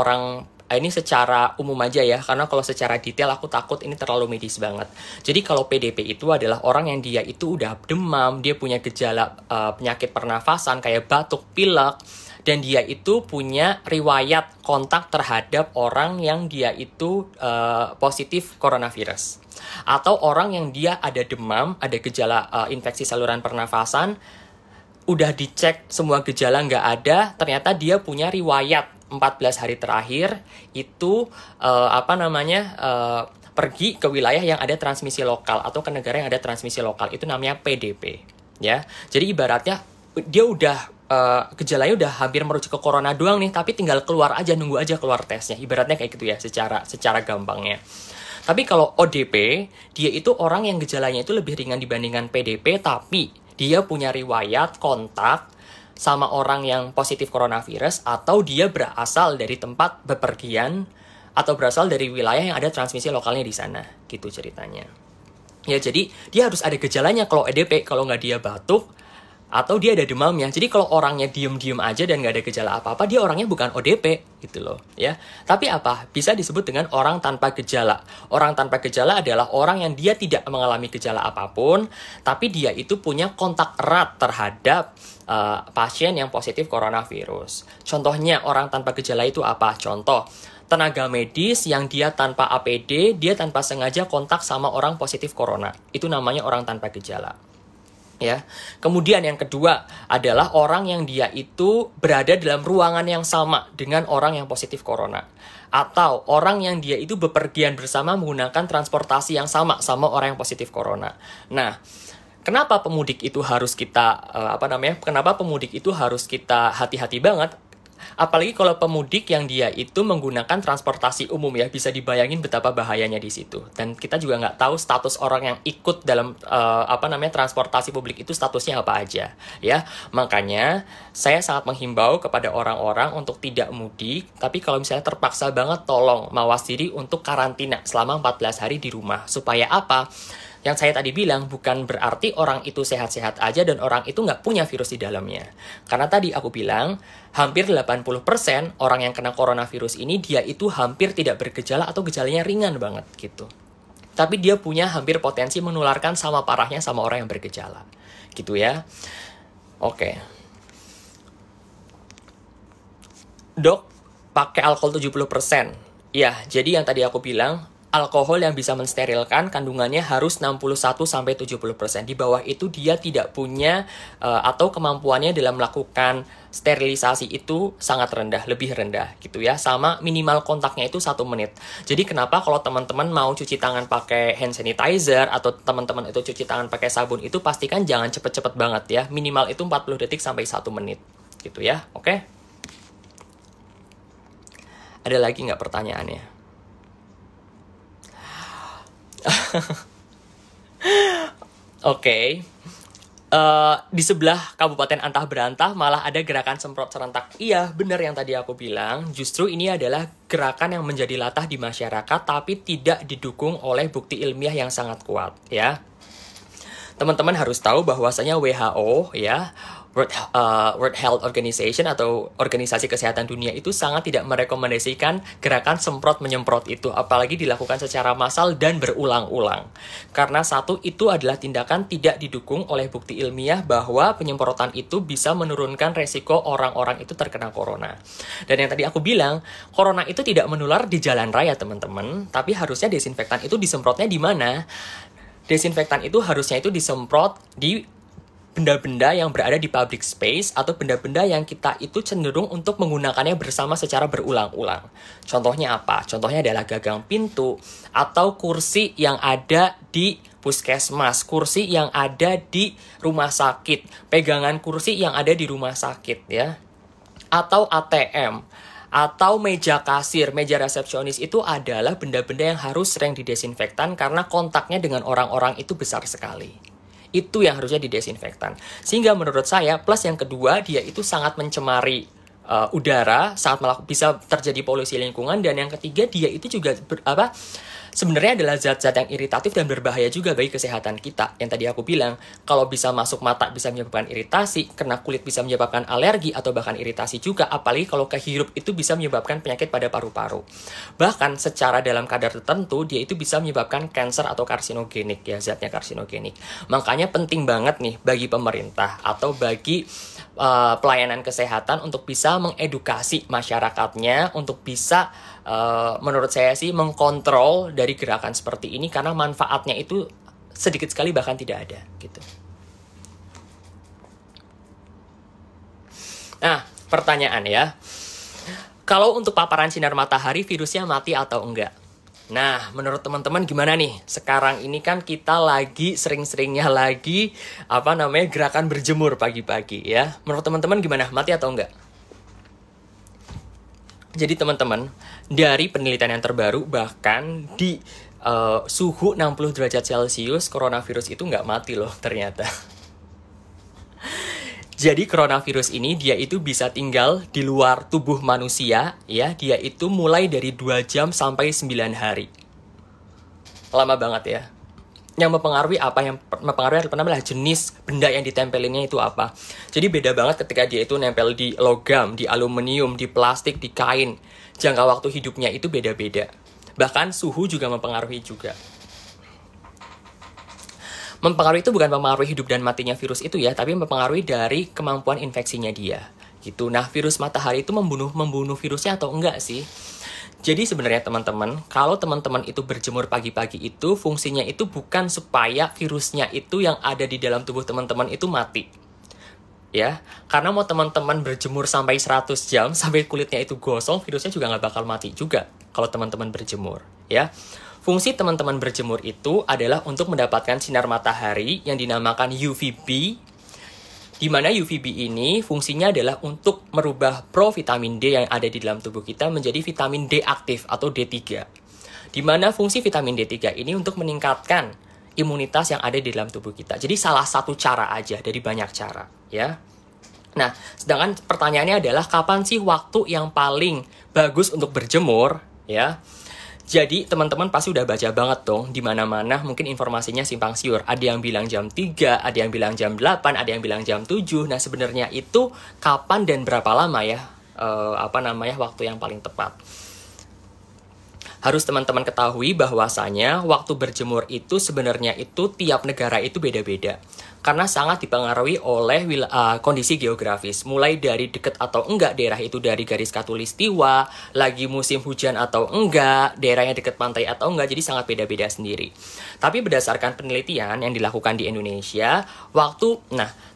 ini secara umum aja ya, karena kalau secara detail aku takut ini terlalu medis banget. Jadi kalau PDP itu adalah orang yang dia itu udah demam, dia punya gejala penyakit pernafasan kayak batuk, pilek, dan dia itu punya riwayat kontak terhadap orang yang dia itu positif coronavirus. Atau orang yang dia ada demam, ada gejala infeksi saluran pernafasan, udah dicek semua gejala nggak ada, ternyata dia punya riwayat 14 hari terakhir itu pergi ke wilayah yang ada transmisi lokal atau ke negara yang ada transmisi lokal, itu namanya PDP, ya. Jadi ibaratnya dia udah gejalanya udah hampir merujuk ke corona doang nih, tapi tinggal keluar aja, nunggu aja keluar tesnya, ibaratnya kayak gitu ya secara gampangnya. Tapi kalau ODP, dia itu orang yang gejalanya itu lebih ringan dibandingkan PDP, tapi dia punya riwayat kontak sama orang yang positif coronavirus, atau dia berasal dari tempat bepergian atau berasal dari wilayah yang ada transmisi lokalnya di sana, gitu ceritanya. Ya, jadi dia harus ada gejalanya kalau ODP, kalau nggak dia batuk atau dia ada demamnya. Jadi kalau orangnya diem-diem aja dan nggak ada gejala apa-apa, dia orangnya bukan ODP, gitu loh, ya. Tapi apa? Bisa disebut dengan orang tanpa gejala. Orang tanpa gejala adalah orang yang dia tidak mengalami gejala apapun, tapi dia itu punya kontak erat terhadap pasien yang positif coronavirus. Contohnya orang tanpa gejala itu apa? Contoh, tenaga medis yang dia tanpa APD, dia tanpa sengaja kontak sama orang positif corona. Itu namanya orang tanpa gejala. Ya. Kemudian yang kedua adalah orang yang dia itu berada dalam ruangan yang sama dengan orang yang positif corona, atau orang yang dia itu bepergian bersama menggunakan transportasi yang sama orang yang positif corona. Nah, kenapa pemudik itu harus kita hati-hati banget? Apalagi kalau pemudik yang dia itu menggunakan transportasi umum, ya, bisa dibayangin betapa bahayanya di situ. Dan kita juga nggak tahu status orang yang ikut dalam transportasi publik itu statusnya apa aja, ya. Makanya saya sangat menghimbau kepada orang-orang untuk tidak mudik, tapi kalau misalnya terpaksa banget, tolong mawas diri untuk karantina selama 14 hari di rumah. Supaya apa? Yang saya tadi bilang bukan berarti orang itu sehat-sehat aja dan orang itu nggak punya virus di dalamnya. Karena tadi aku bilang, hampir 80% orang yang kena coronavirus ini, dia itu hampir tidak bergejala atau gejalanya ringan banget, gitu. Tapi dia punya hampir potensi menularkan sama parahnya sama orang yang bergejala. Gitu ya. Oke. Dok, pakai alkohol 70%. Ya, jadi yang tadi aku bilang, alkohol yang bisa mensterilkan kandungannya harus 61-70%. Di bawah itu dia tidak punya atau kemampuannya dalam melakukan sterilisasi itu sangat rendah, lebih rendah gitu ya. Sama minimal kontaknya itu 1 menit. Jadi kenapa kalau teman-teman mau cuci tangan pakai hand sanitizer atau teman-teman itu cuci tangan pakai sabun itu pastikan jangan cepet-cepet banget ya. Minimal itu 40 detik sampai 1 menit gitu ya. Oke? Ada lagi nggak pertanyaannya? Oke. Di sebelah Kabupaten Antah Berantah malah ada gerakan semprot serentak. Iya, benar yang tadi aku bilang. Justru ini adalah gerakan yang menjadi latah di masyarakat, tapi tidak didukung oleh bukti ilmiah yang sangat kuat, ya. Teman-teman harus tahu bahwasanya WHO, ya, World Health Organization atau Organisasi Kesehatan Dunia itu sangat tidak merekomendasikan gerakan semprot-menyemprot itu, apalagi dilakukan secara massal dan berulang-ulang. Karena satu, itu adalah tindakan tidak didukung oleh bukti ilmiah bahwa penyemprotan itu bisa menurunkan resiko orang-orang itu terkena corona. Dan yang tadi aku bilang, corona itu tidak menular di jalan raya, teman-teman, tapi harusnya desinfektan itu disemprotnya di mana? Desinfektan itu harusnya itu disemprot di benda-benda yang berada di public space atau benda-benda yang kita itu cenderung untuk menggunakannya bersama secara berulang-ulang. Contohnya apa? Contohnya adalah gagang pintu atau kursi yang ada di puskesmas, kursi yang ada di rumah sakit, pegangan kursi yang ada di rumah sakit ya. Atau ATM, atau meja kasir, meja resepsionis itu adalah benda-benda yang harus sering didesinfektan karena kontaknya dengan orang-orang itu besar sekali. Itu yang harusnya didesinfektan. Sehingga menurut saya, plus yang kedua, dia itu sangat mencemari udara, sangat bisa terjadi polusi lingkungan, dan yang ketiga, dia itu juga sebenarnya adalah zat-zat yang iritatif dan berbahaya juga bagi kesehatan kita. Yang tadi aku bilang, kalau bisa masuk mata bisa menyebabkan iritasi, kena kulit bisa menyebabkan alergi atau bahkan iritasi juga, apalagi kalau kehirup itu bisa menyebabkan penyakit pada paru-paru. Bahkan secara dalam kadar tertentu, dia itu bisa menyebabkan kanker atau karsinogenik ya, zatnya karsinogenik. Makanya penting banget nih bagi pemerintah atau bagi pelayanan kesehatan untuk bisa mengedukasi masyarakatnya, untuk bisa menurut saya sih mengkontrol dari gerakan seperti ini, karena manfaatnya itu sedikit sekali bahkan tidak ada gitu. Nah, pertanyaan ya. Kalau untuk paparan sinar matahari virusnya mati atau enggak? Nah, menurut teman-teman gimana nih? Sekarang ini kan kita lagi sering-seringnya lagi gerakan berjemur pagi-pagi ya. Menurut teman-teman gimana? Mati atau enggak? Jadi teman-teman, dari penelitian yang terbaru, bahkan di suhu 60 derajat Celcius, coronavirus itu nggak mati loh ternyata. Jadi coronavirus ini dia itu bisa tinggal di luar tubuh manusia, ya. Dia itu mulai dari 2 jam sampai 9 hari. Lama banget ya. Yang mempengaruhi apa? Yang mempengaruhi adalah jenis benda yang ditempelinnya itu apa. Jadi beda banget ketika dia itu nempel di logam, di aluminium, di plastik, di kain. Jangka waktu hidupnya itu beda-beda. Bahkan suhu juga mempengaruhi juga. Mempengaruhi itu bukan mempengaruhi hidup dan matinya virus itu ya, tapi mempengaruhi dari kemampuan infeksinya dia. Gitu. Nah, virus matahari itu membunuh virusnya atau enggak sih? Jadi sebenarnya teman-teman, kalau teman-teman itu berjemur pagi-pagi itu, fungsinya itu bukan supaya virusnya itu yang ada di dalam tubuh teman-teman itu mati. Ya, karena mau teman-teman berjemur sampai 100 jam, sampai kulitnya itu gosong, virusnya juga nggak bakal mati juga kalau teman-teman berjemur. Ya, fungsi teman-teman berjemur itu adalah untuk mendapatkan sinar matahari yang dinamakan UVB, di mana UVB ini fungsinya adalah untuk merubah provitamin D yang ada di dalam tubuh kita menjadi vitamin D aktif atau D3. Di mana fungsi vitamin D3 ini untuk meningkatkan imunitas yang ada di dalam tubuh kita. Jadi salah satu cara aja dari banyak cara, ya. Nah, sedangkan pertanyaannya adalah kapan sih waktu yang paling bagus untuk berjemur, ya? Jadi teman-teman pasti udah baca banget dong di mana-mana, mungkin informasinya simpang siur. Ada yang bilang jam 3, ada yang bilang jam 8, ada yang bilang jam 7. Nah, sebenarnya itu kapan dan berapa lama ya waktu yang paling tepat. Harus teman-teman ketahui bahwasanya waktu berjemur itu sebenarnya itu tiap negara itu beda-beda. Karena sangat dipengaruhi oleh kondisi geografis. Mulai dari dekat atau enggak daerah itu dari garis khatulistiwa, lagi musim hujan atau enggak, daerahnya dekat pantai atau enggak, jadi sangat beda-beda sendiri. Tapi berdasarkan penelitian yang dilakukan di Indonesia,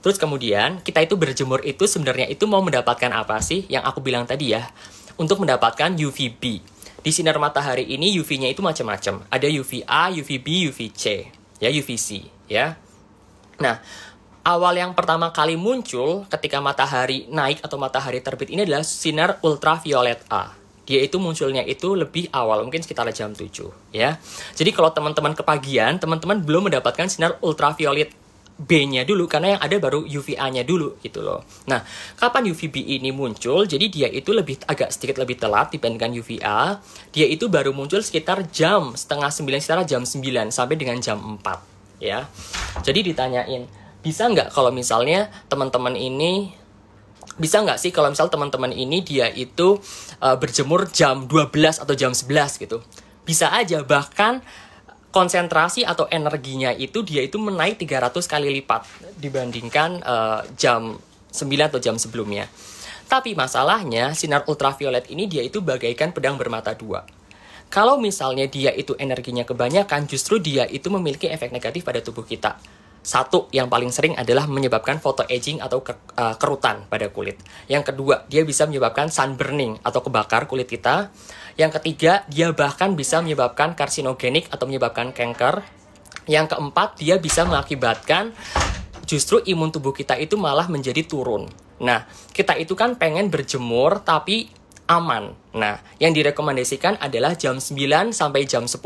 terus kemudian kita itu berjemur itu sebenarnya itu mau mendapatkan apa sih? Yang aku bilang tadi ya, untuk mendapatkan UVB. Di sinar matahari ini UV-nya itu macam-macam. Ada UVA, UVB, UVC, ya UVC, ya. Nah, awal yang pertama kali muncul ketika matahari naik atau matahari terbit ini adalah sinar ultraviolet A. Dia itu munculnya itu lebih awal, mungkin sekitar jam 7, ya. Jadi kalau teman-teman kepagian, teman-teman belum mendapatkan sinar ultraviolet B-nya dulu, karena yang ada baru UVA-nya dulu gitu loh. Nah, kapan UVB ini muncul? Jadi dia itu agak sedikit lebih telat dibandingkan UVA. Dia itu baru muncul sekitar jam setengah 9, sekitar jam 9 sampai dengan jam 4 ya. Jadi ditanyain, bisa nggak kalau misalnya teman-teman ini dia itu berjemur jam 12 atau jam 11 gitu. Bisa aja, bahkan konsentrasi atau energinya itu dia itu menaik 300 kali lipat dibandingkan jam 9 atau jam sebelumnya. Tapi masalahnya sinar ultraviolet ini dia itu bagaikan pedang bermata dua. Kalau misalnya dia itu energinya kebanyakan, justru dia itu memiliki efek negatif pada tubuh kita. Satu, yang paling sering adalah menyebabkan photoaging atau kerutan pada kulit. Yang kedua, dia bisa menyebabkan sunburning atau kebakar kulit kita. Yang ketiga, dia bahkan bisa menyebabkan karsinogenik atau menyebabkan kanker. Yang keempat, dia bisa mengakibatkan justru imun tubuh kita itu malah menjadi turun. Nah, kita itu kan pengen berjemur tapi aman. Nah, yang direkomendasikan adalah jam 9 sampai jam 10.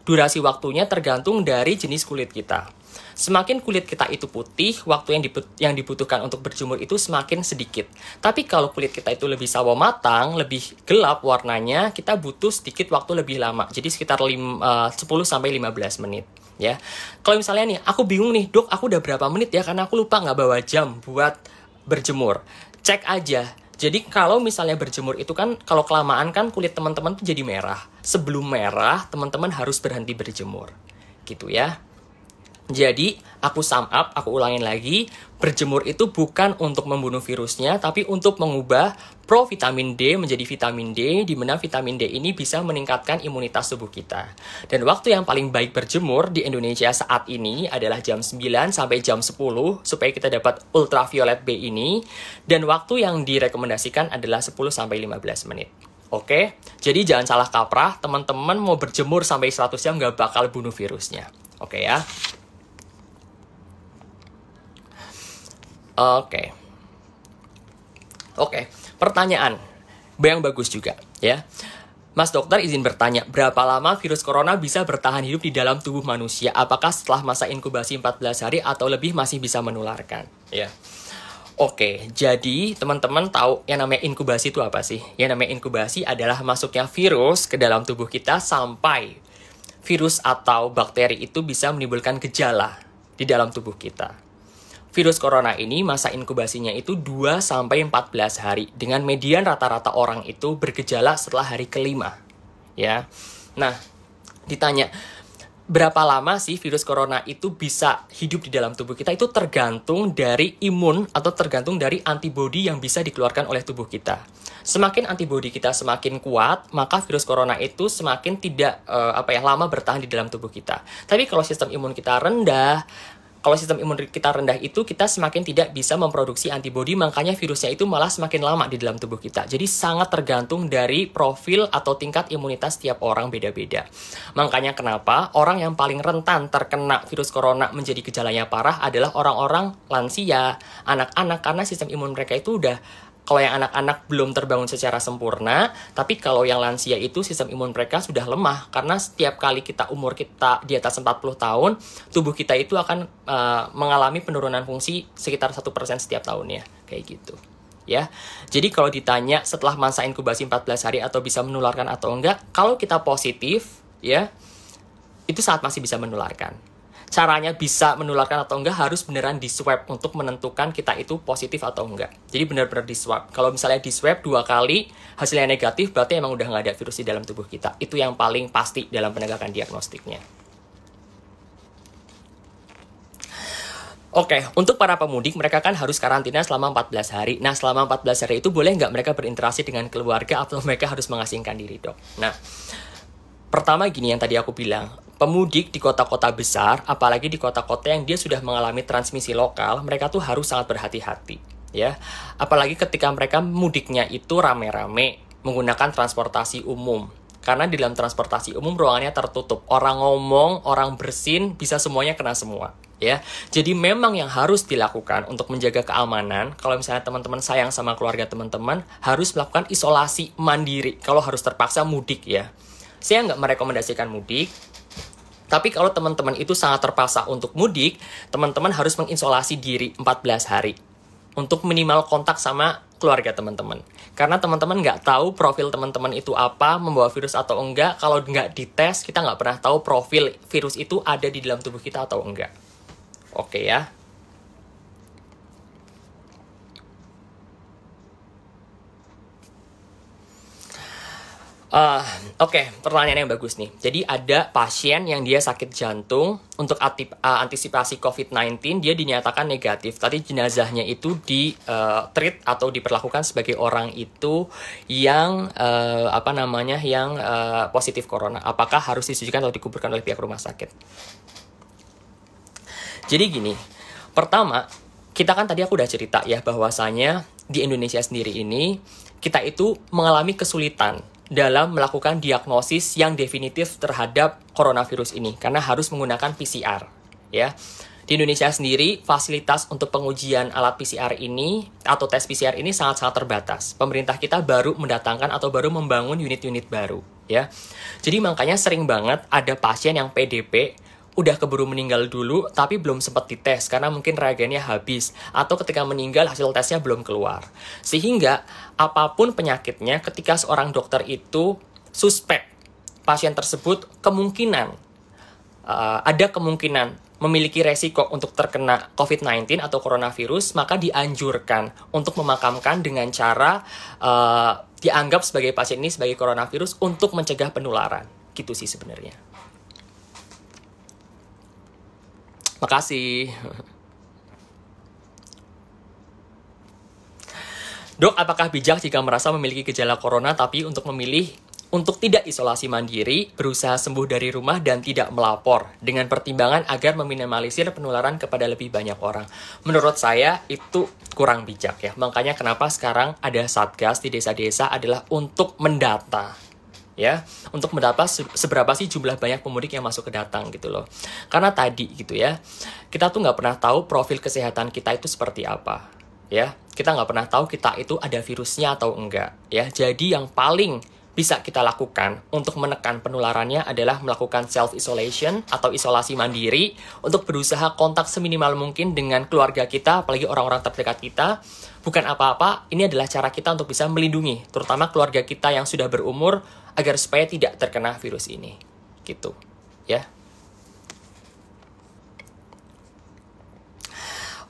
Durasi waktunya tergantung dari jenis kulit kita. Semakin kulit kita itu putih, waktu yang dibutuhkan untuk berjemur itu semakin sedikit. Tapi kalau kulit kita itu lebih sawo matang, lebih gelap warnanya, kita butuh sedikit waktu lebih lama. Jadi sekitar 10 sampai 15 menit. Ya, kalau misalnya nih, aku bingung nih, dok, aku udah berapa menit ya, karena aku lupa nggak bawa jam buat berjemur. Cek aja. Jadi kalau misalnya berjemur itu kan, kalau kelamaan kan kulit teman-teman tuh jadi merah. Sebelum merah, teman-teman harus berhenti berjemur. Gitu ya. Jadi, aku sum up, aku ulangin lagi, berjemur itu bukan untuk membunuh virusnya, tapi untuk mengubah provitamin D menjadi vitamin D, di mana vitamin D ini bisa meningkatkan imunitas tubuh kita. Dan waktu yang paling baik berjemur di Indonesia saat ini adalah jam 9 sampai jam 10, supaya kita dapat ultraviolet B ini, dan waktu yang direkomendasikan adalah 10 sampai 15 menit. Oke, jadi jangan salah kaprah, teman-teman mau berjemur sampai 100 jam nggak bakal bunuh virusnya. Oke ya. Oke, pertanyaan yang bagus juga ya. Mas dokter izin bertanya, berapa lama virus corona bisa bertahan hidup di dalam tubuh manusia? Apakah setelah masa inkubasi 14 hari atau lebih masih bisa menularkan? Ya. Oke, jadi teman-teman tahu yang namanya inkubasi itu apa sih? Yang namanya inkubasi adalah masuknya virus ke dalam tubuh kita sampai virus atau bakteri itu bisa menimbulkan gejala di dalam tubuh kita. Virus corona ini masa inkubasinya itu 2-14 hari. Dengan median rata-rata orang itu bergejala setelah hari kelima. Ya. Nah, ditanya, berapa lama sih virus corona itu bisa hidup di dalam tubuh kita? Itu tergantung dari imun atau tergantung dari antibodi yang bisa dikeluarkan oleh tubuh kita. Semakin antibodi kita semakin kuat, maka virus corona itu semakin tidak lama bertahan di dalam tubuh kita. Tapi kalau sistem imun kita rendah, itu kita semakin tidak bisa memproduksi antibodi, makanya virusnya itu malah semakin lama di dalam tubuh kita. Jadi sangat tergantung dari profil atau tingkat imunitas tiap orang beda-beda. Makanya kenapa orang yang paling rentan terkena virus corona menjadi gejalanya parah adalah orang-orang lansia, anak-anak, karena sistem imun mereka itu kalau yang anak-anak belum terbangun secara sempurna, tapi kalau yang lansia itu sistem imun mereka sudah lemah. Karena setiap kali umur kita di atas 40 tahun, tubuh kita itu akan mengalami penurunan fungsi sekitar 1% setiap tahunnya. Kayak gitu. Ya. Jadi kalau ditanya setelah masa inkubasi 14 hari atau bisa menularkan atau enggak, kalau kita positif, ya, itu saat masih bisa menularkan. caranya bisa menularkan atau enggak harus beneran di swab untuk menentukan kita itu positif atau enggak. Jadi benar-benar di swab. Kalau misalnya di swab 2 kali hasilnya negatif, berarti emang udah nggak ada virus di dalam tubuh kita. Itu yang paling pasti dalam penegakan diagnostiknya. Oke, untuk para pemudik, mereka kan harus karantina selama 14 hari. Nah, selama 14 hari itu boleh nggak mereka berinteraksi dengan keluarga atau mereka harus mengasingkan diri, dok? Nah, pertama gini yang tadi aku bilang, pemudik di kota-kota besar, apalagi di kota-kota yang dia sudah mengalami transmisi lokal, mereka tuh harus sangat berhati-hati, ya. Apalagi ketika mereka mudiknya itu rame-rame, menggunakan transportasi umum. Karena di dalam transportasi umum ruangannya tertutup. Orang ngomong, orang bersin, bisa semuanya kena semua, ya. Jadi memang yang harus dilakukan untuk menjaga keamanan, kalau misalnya teman-teman sayang sama keluarga teman-teman, harus melakukan isolasi mandiri kalau harus terpaksa mudik, ya. Saya nggak merekomendasikan mudik, tapi kalau teman-teman itu sangat terpaksa untuk mudik, teman-teman harus mengisolasi diri 14 hari untuk minimal kontak sama keluarga teman-teman. Karena teman-teman nggak tahu profil teman-teman itu apa, membawa virus atau enggak. Kalau nggak dites, kita nggak pernah tahu profil virus itu ada di dalam tubuh kita atau enggak. Oke ya. Oke, pertanyaan yang bagus nih. Jadi ada pasien yang dia sakit jantung, untuk antisipasi COVID-19 dia dinyatakan negatif. Tadi jenazahnya itu treat atau diperlakukan sebagai orang itu yang positif corona. Apakah harus disucikan atau dikuburkan oleh pihak rumah sakit? Jadi gini, pertama, kita kan tadi aku udah cerita ya bahwasanya di Indonesia sendiri ini kita itu mengalami kesulitan dalam melakukan diagnosis yang definitif terhadap coronavirus ini karena harus menggunakan PCR, ya. Di Indonesia sendiri, fasilitas untuk pengujian alat PCR ini atau tes PCR ini sangat-sangat terbatas. Pemerintah kita baru mendatangkan atau baru membangun unit-unit baru, ya. Jadi makanya sering banget ada pasien yang PDP udah keburu meninggal dulu, tapi belum sempat dites karena mungkin reagennya habis. Atau ketika meninggal, hasil tesnya belum keluar. Sehingga, apapun penyakitnya, ketika seorang dokter itu suspek pasien tersebut, ada kemungkinan memiliki resiko untuk terkena COVID-19 atau coronavirus, maka dianjurkan untuk memakamkan dengan cara dianggap sebagai pasien ini sebagai coronavirus untuk mencegah penularan. Gitu sih sebenarnya. Makasih. Dok, apakah bijak jika merasa memiliki gejala corona tapi untuk memilih untuk tidak isolasi mandiri, berusaha sembuh dari rumah dan tidak melapor dengan pertimbangan agar meminimalisir penularan kepada lebih banyak orang? Menurut saya itu kurang bijak ya. Makanya kenapa sekarang ada Satgas di desa-desa adalah untuk mendata. Ya, untuk mendapat seberapa sih jumlah banyak pemudik yang masuk ke datang gitu loh. Karena tadi gitu ya, kita tuh nggak pernah tahu profil kesehatan kita itu seperti apa. Ya, kita nggak pernah tahu kita itu ada virusnya atau enggak. Ya, jadi yang paling bisa kita lakukan untuk menekan penularannya adalah melakukan self-isolation atau isolasi mandiri untuk berusaha kontak seminimal mungkin dengan keluarga kita, apalagi orang-orang terdekat kita. Bukan apa-apa, ini adalah cara kita untuk bisa melindungi, terutama keluarga kita yang sudah berumur, agar supaya tidak terkena virus ini. Gitu, ya.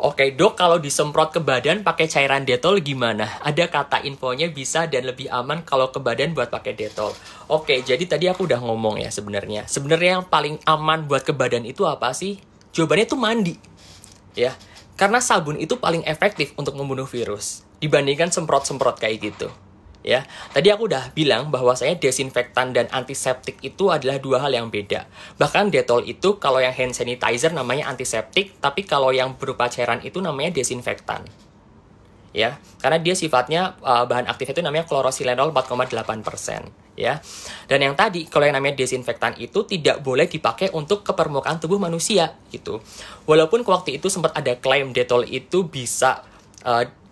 Oke, dok, kalau disemprot ke badan pakai cairan Dettol gimana? Ada kata infonya bisa dan lebih aman kalau ke badan buat pakai Dettol. Oke, jadi tadi aku udah ngomong ya sebenarnya. Sebenarnya yang paling aman buat ke badan itu apa sih? Jawabannya itu mandi. Ya, karena sabun itu paling efektif untuk membunuh virus dibandingkan semprot-semprot kayak gitu. Ya, tadi aku udah bilang bahwa saya desinfektan dan antiseptik itu adalah dua hal yang beda. Bahkan Dettol itu kalau yang hand sanitizer namanya antiseptik, tapi kalau yang berupa cairan itu namanya desinfektan. Ya, karena dia sifatnya bahan aktifnya itu namanya klorosilenol 4,8%. Ya, dan yang tadi kalau yang namanya desinfektan itu tidak boleh dipakai untuk ke permukaan tubuh manusia gitu. Walaupun waktu itu sempat ada klaim Dettol itu bisa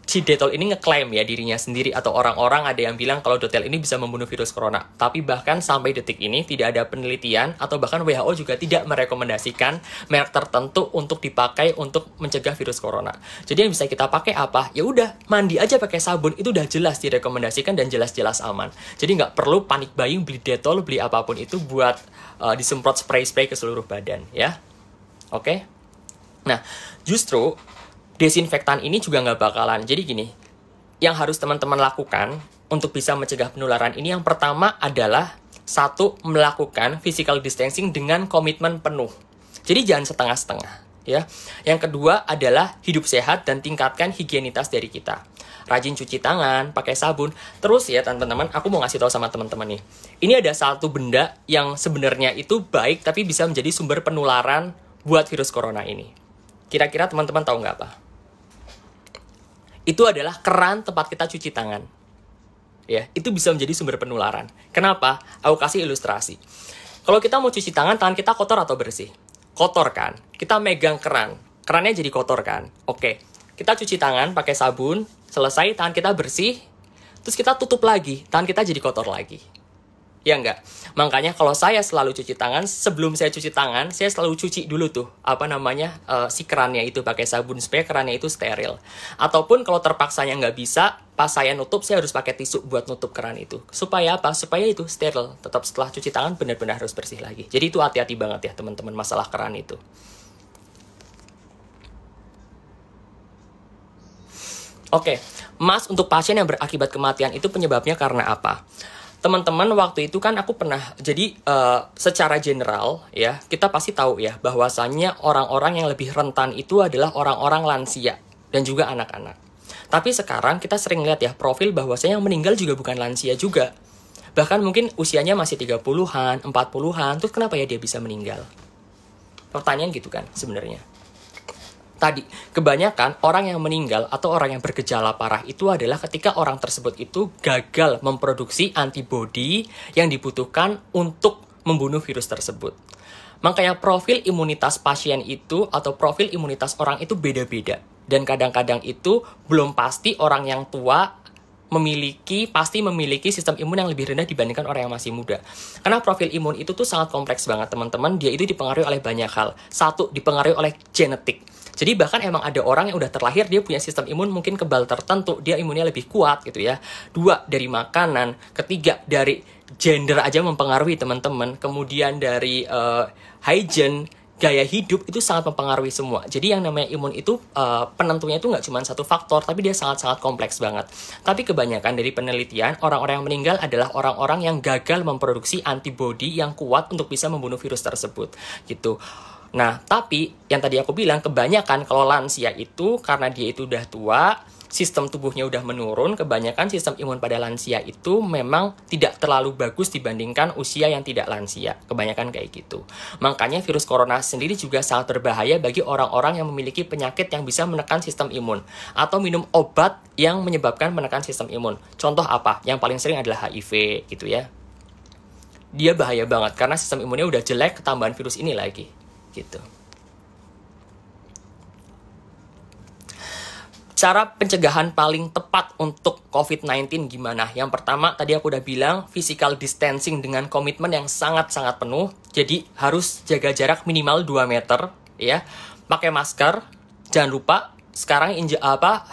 si Dettol ini ngeklaim ya dirinya sendiri atau orang-orang ada yang bilang kalau Dettol ini bisa membunuh virus corona. Tapi bahkan sampai detik ini tidak ada penelitian atau bahkan WHO juga tidak merekomendasikan merek tertentu untuk dipakai untuk mencegah virus corona. Jadi yang bisa kita pakai apa? Ya udah mandi aja pakai sabun, itu udah jelas direkomendasikan dan jelas-jelas aman. Jadi nggak perlu panik buying beli Dettol, beli apapun itu buat disemprot spray-spray ke seluruh badan ya. Oke? Nah, justru desinfektan ini juga nggak bakalan. Jadi gini, yang harus teman-teman lakukan untuk bisa mencegah penularan ini, yang pertama adalah satu, melakukan physical distancing dengan komitmen penuh. Jadi jangan setengah-setengah, ya. Yang kedua adalah hidup sehat dan tingkatkan higienitas dari kita. Rajin cuci tangan, pakai sabun. Terus ya teman-teman, aku mau ngasih tahu sama teman-teman nih. Ini ada satu benda yang sebenarnya itu baik tapi bisa menjadi sumber penularan buat virus corona ini. Kira-kira teman-teman tahu nggak apa? Itu adalah keran tempat kita cuci tangan. Ya, itu bisa menjadi sumber penularan. Kenapa? Aku kasih ilustrasi. Kalau kita mau cuci tangan kita kotor atau bersih? Kotor kan? Kita megang keran. Kerannya jadi kotor kan? Oke. Kita cuci tangan pakai sabun, selesai tangan kita bersih, terus kita tutup lagi, tangan kita jadi kotor lagi. Ya enggak? Makanya kalau saya selalu cuci tangan, sebelum saya cuci tangan, saya selalu cuci dulu tuh, si kerannya itu pakai sabun, supaya kerannya itu steril. Ataupun kalau terpaksanya nggak bisa, pas saya nutup, saya harus pakai tisu buat nutup keran itu. Supaya apa? Supaya itu steril. Tetap setelah cuci tangan, benar-benar harus bersih lagi. Jadi itu hati-hati banget ya teman-teman, masalah keran itu. Oke, Mas, untuk pasien yang berakibat kematian itu penyebabnya karena apa? Teman-teman, waktu itu kan aku pernah, jadi secara general ya, kita pasti tahu ya, bahwasannya orang-orang yang lebih rentan itu adalah orang-orang lansia dan juga anak-anak. Tapi sekarang kita sering lihat ya, profil bahwasanya yang meninggal juga bukan lansia juga. Bahkan mungkin usianya masih 30-an, 40-an, terus kenapa ya dia bisa meninggal? Pertanyaan gitu kan sebenarnya. Tadi, kebanyakan orang yang meninggal atau orang yang bergejala parah itu adalah ketika orang tersebut itu gagal memproduksi antibodi yang dibutuhkan untuk membunuh virus tersebut. Makanya profil imunitas pasien itu atau profil imunitas orang itu beda-beda. Dan kadang-kadang itu belum pasti orang yang tua pasti memiliki sistem imun yang lebih rendah dibandingkan orang yang masih muda. Karena profil imun itu tuh sangat kompleks banget teman-teman. Dia itu dipengaruhi oleh banyak hal. Satu, dipengaruhi oleh genetik. Jadi bahkan emang ada orang yang udah terlahir dia punya sistem imun mungkin kebal tertentu, dia imunnya lebih kuat gitu ya. Dua, dari makanan. Ketiga, dari gender aja mempengaruhi teman-teman. Kemudian dari hygiene, gaya hidup itu sangat mempengaruhi semua. Jadi yang namanya imun itu penentunya itu nggak cuma satu faktor, tapi dia sangat-sangat kompleks banget. Tapi kebanyakan dari penelitian, orang-orang yang meninggal adalah orang-orang yang gagal memproduksi antibodi yang kuat untuk bisa membunuh virus tersebut. Gitu. Nah, tapi yang tadi aku bilang, kebanyakan kalau lansia itu karena dia itu udah tua, sistem tubuhnya udah menurun, kebanyakan sistem imun pada lansia itu memang tidak terlalu bagus dibandingkan usia yang tidak lansia. Kebanyakan kayak gitu. Makanya virus corona sendiri juga sangat berbahaya bagi orang-orang yang memiliki penyakit yang bisa menekan sistem imun. Atau minum obat yang menyebabkan menekan sistem imun. Contoh apa? Yang paling sering adalah HIV gitu ya. Dia bahaya banget karena sistem imunnya udah jelek, ketambahan virus ini lagi. Gitu. Cara pencegahan paling tepat untuk COVID-19 gimana? Yang pertama, tadi aku udah bilang, physical distancing dengan komitmen yang sangat-sangat penuh. Jadi, harus jaga jarak minimal 2 meter, ya. Pakai masker, jangan lupa, sekarang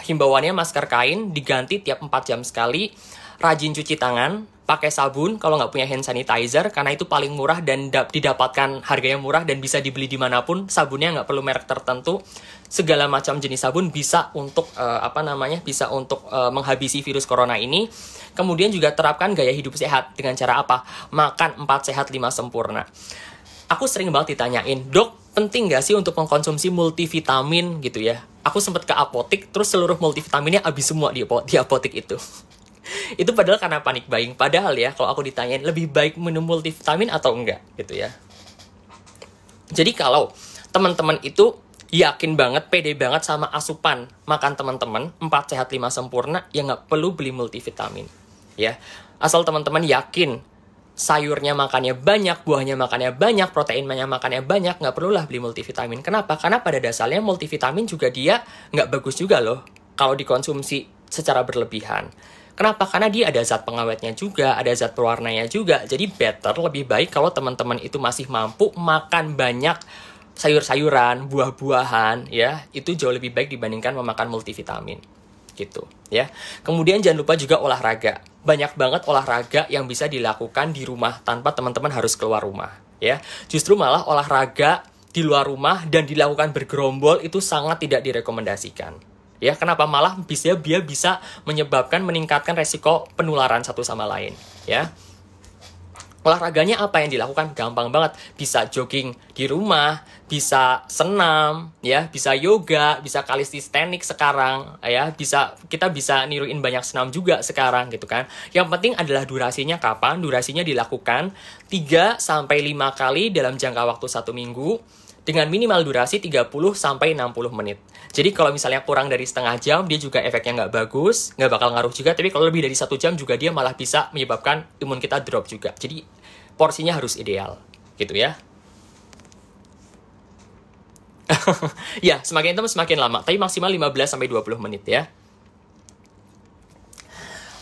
himbauannya masker kain diganti tiap 4 jam sekali. Rajin cuci tangan, pakai sabun kalau nggak punya hand sanitizer, karena itu paling murah dan didapatkan harganya murah dan bisa dibeli dimanapun. Sabunnya nggak perlu merek tertentu. Segala macam jenis sabun bisa untuk menghabisi virus corona ini. Kemudian juga terapkan gaya hidup sehat dengan cara apa? Makan 4 sehat 5 sempurna. Aku sering banget ditanyain, "Dok, penting nggak sih untuk mengkonsumsi multivitamin gitu ya?" Aku sempat ke apotik, terus seluruh multivitaminnya habis semua di apotik itu. Itu padahal karena panik buying. Padahal ya, kalau aku ditanyain lebih baik minum multivitamin atau enggak gitu ya. Jadi kalau teman-teman itu yakin banget, pede banget sama asupan makan teman-teman 4 sehat 5 sempurna, ya nggak perlu beli multivitamin ya. Asal teman-teman yakin sayurnya makannya banyak, buahnya makannya banyak, proteinnya makannya banyak, nggak perlulah beli multivitamin. Kenapa? Karena pada dasarnya multivitamin juga dia nggak bagus juga loh kalau dikonsumsi secara berlebihan. Kenapa? Karena dia ada zat pengawetnya juga, ada zat pewarnanya juga. Jadi lebih baik kalau teman-teman itu masih mampu makan banyak sayur-sayuran, buah-buahan, ya. Itu jauh lebih baik dibandingkan memakan multivitamin. Gitu, ya. Kemudian jangan lupa juga olahraga. Banyak banget olahraga yang bisa dilakukan di rumah tanpa teman-teman harus keluar rumah, ya. Justru malah olahraga di luar rumah dan dilakukan bergerombol itu sangat tidak direkomendasikan. Ya, kenapa? Malah dia bisa menyebabkan meningkatkan resiko penularan satu sama lain, ya. Olahraganya apa yang dilakukan? Gampang banget. Bisa jogging di rumah, bisa senam, ya, bisa yoga, bisa kalistenik sekarang, ya, kita bisa niruin banyak senam juga sekarang gitu kan. Yang penting adalah durasinya kapan? Durasinya dilakukan 3 sampai 5 kali dalam jangka waktu 1 minggu dengan minimal durasi 30 sampai 60 menit. Jadi kalau misalnya kurang dari setengah jam, dia juga efeknya nggak bagus, nggak bakal ngaruh juga. Tapi kalau lebih dari 1 jam juga dia malah bisa menyebabkan imun kita drop juga. Jadi porsinya harus ideal, gitu ya. Ya, semakin lama semakin lama, tapi maksimal 15 sampai 20 menit ya.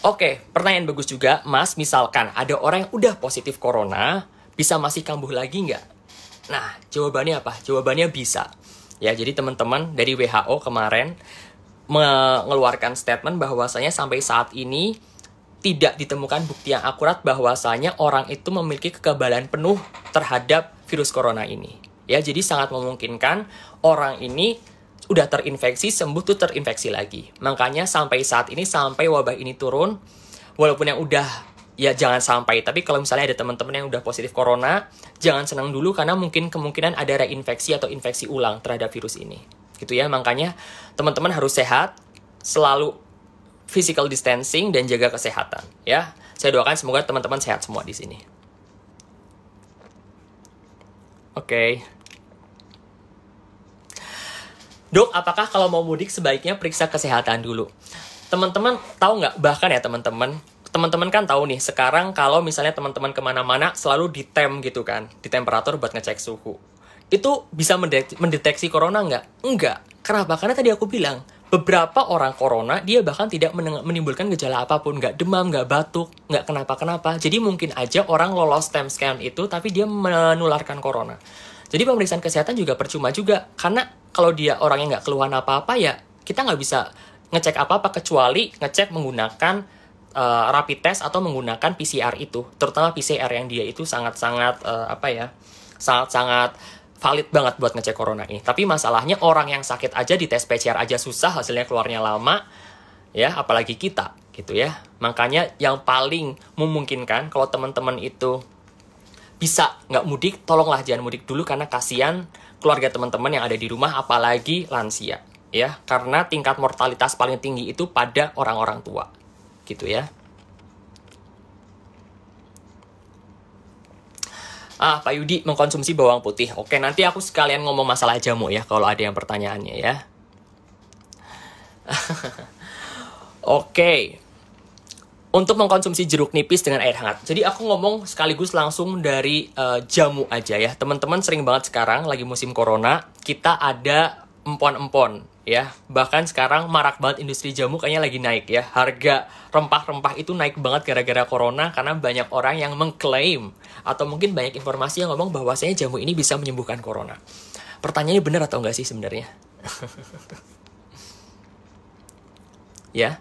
Oke, pertanyaan bagus juga, Mas. Misalkan ada orang yang udah positif corona, bisa masih kambuh lagi nggak? Nah, jawabannya apa? Jawabannya bisa. Ya, jadi teman-teman dari WHO kemarin mengeluarkan statement bahwasanya sampai saat ini tidak ditemukan bukti yang akurat bahwasanya orang itu memiliki kekebalan penuh terhadap virus corona ini. Ya, jadi sangat memungkinkan orang ini udah terinfeksi, sembuh tuh terinfeksi lagi. Makanya sampai saat ini, sampai wabah ini turun, walaupun yang udah, ya jangan sampai, tapi kalau misalnya ada teman-teman yang udah positif corona, jangan senang dulu karena mungkin kemungkinan ada reinfeksi atau infeksi ulang terhadap virus ini. Gitu ya, makanya teman-teman harus sehat, selalu physical distancing dan jaga kesehatan ya. Saya doakan semoga teman-teman sehat semua di sini. Oke. Dok, apakah kalau mau mudik sebaiknya periksa kesehatan dulu? Teman-teman tahu nggak? Bahkan ya teman-teman kan tahu nih, sekarang kalau misalnya teman-teman kemana-mana selalu ditem gitu kan, di temperatur buat ngecek suhu. Itu bisa mendeteksi corona nggak? Enggak. Kenapa? Karena tadi aku bilang, beberapa orang corona, dia bahkan tidak menimbulkan gejala apapun. Nggak demam, nggak batuk, nggak kenapa-kenapa. Jadi mungkin aja orang lolos stem scan itu, tapi dia menularkan corona. Jadi pemeriksaan kesehatan juga percuma juga. Karena kalau dia orangnya nggak keluhan apa-apa, ya kita nggak bisa ngecek apa-apa kecuali ngecek menggunakan rapid test atau menggunakan PCR itu. Terutama PCR yang dia itu sangat-sangat sangat-sangat valid banget buat ngecek corona ini. Tapi masalahnya orang yang sakit aja di tes PCR aja susah, hasilnya keluarnya lama, ya apalagi kita gitu ya. Makanya yang paling memungkinkan kalau teman-teman itu bisa nggak mudik, tolonglah jangan mudik dulu karena kasihan keluarga teman-teman yang ada di rumah, apalagi lansia ya, karena tingkat mortalitas paling tinggi itu pada orang-orang tua gitu ya. Pak Yudi mengkonsumsi bawang putih. Oke, nanti aku sekalian ngomong masalah jamu ya, kalau ada yang pertanyaannya ya. Oke. Untuk mengkonsumsi jeruk nipis dengan air hangat. Jadi aku ngomong sekaligus langsung dari jamu aja ya. Teman-teman sering banget sekarang, lagi musim corona, kita ada empon-empon ya. Bahkan sekarang marak banget industri jamu, kayaknya lagi naik ya. Harga rempah-rempah itu naik banget gara-gara corona karena banyak orang yang mengklaim atau mungkin banyak informasi yang ngomong bahwasanya jamu ini bisa menyembuhkan corona. Pertanyaannya benar atau enggak sih sebenarnya? Ya.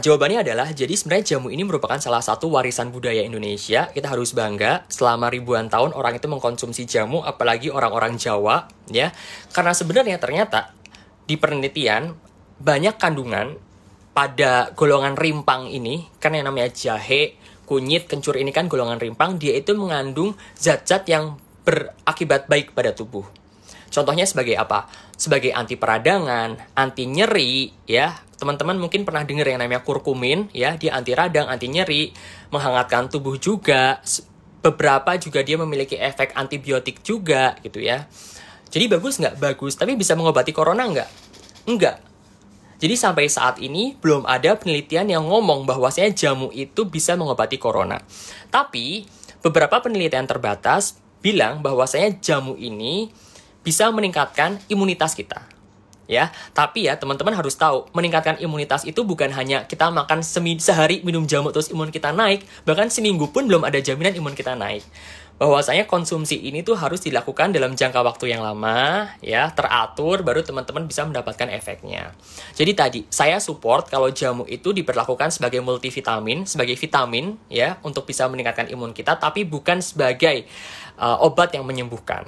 Jawabannya adalah, jadi sebenarnya jamu ini merupakan salah satu warisan budaya Indonesia. Kita harus bangga selama ribuan tahun orang itu mengkonsumsi jamu, apalagi orang-orang Jawa, ya. Karena sebenarnya ternyata di penelitian banyak kandungan pada golongan rimpang ini, kan yang namanya jahe, kunyit, kencur ini kan golongan rimpang, dia itu mengandung zat-zat yang berakibat baik pada tubuh. Contohnya sebagai apa? Sebagai anti peradangan, anti nyeri, ya. Teman-teman mungkin pernah dengar yang namanya kurkumin, ya. Dia anti radang, anti nyeri, menghangatkan tubuh juga. Beberapa juga dia memiliki efek antibiotik juga, gitu ya. Jadi bagus nggak? Bagus. Tapi bisa mengobati corona nggak? Enggak. Jadi sampai saat ini belum ada penelitian yang ngomong bahwasanya jamu itu bisa mengobati corona. Tapi beberapa penelitian terbatas bilang bahwasanya jamu ini bisa meningkatkan imunitas kita. Ya, tapi ya teman-teman harus tahu, meningkatkan imunitas itu bukan hanya kita makan sehari minum jamu terus imun kita naik, bahkan seminggu pun belum ada jaminan imun kita naik. Bahwasanya konsumsi ini tuh harus dilakukan dalam jangka waktu yang lama, ya, teratur, baru teman-teman bisa mendapatkan efeknya. Jadi tadi, saya support kalau jamu itu diperlakukan sebagai multivitamin, sebagai vitamin, ya, untuk bisa meningkatkan imun kita, tapi bukan sebagai obat yang menyembuhkan.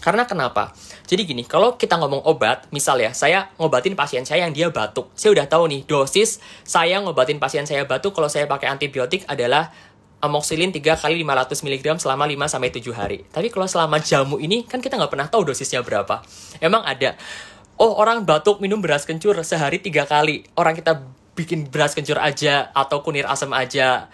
Karena kenapa? Jadi gini, kalau kita ngomong obat, misal ya, saya ngobatin pasien saya yang dia batuk. Saya udah tahu nih, dosis saya ngobatin pasien saya batuk kalau saya pakai antibiotik adalah amoxicillin 3 kali 500 mg selama 5-7 hari. Tapi kalau selama jamu ini, kan kita nggak pernah tahu dosisnya berapa. Emang ada, oh orang batuk minum beras kencur sehari 3 kali. Orang kita bikin beras kencur aja atau kunir asam aja,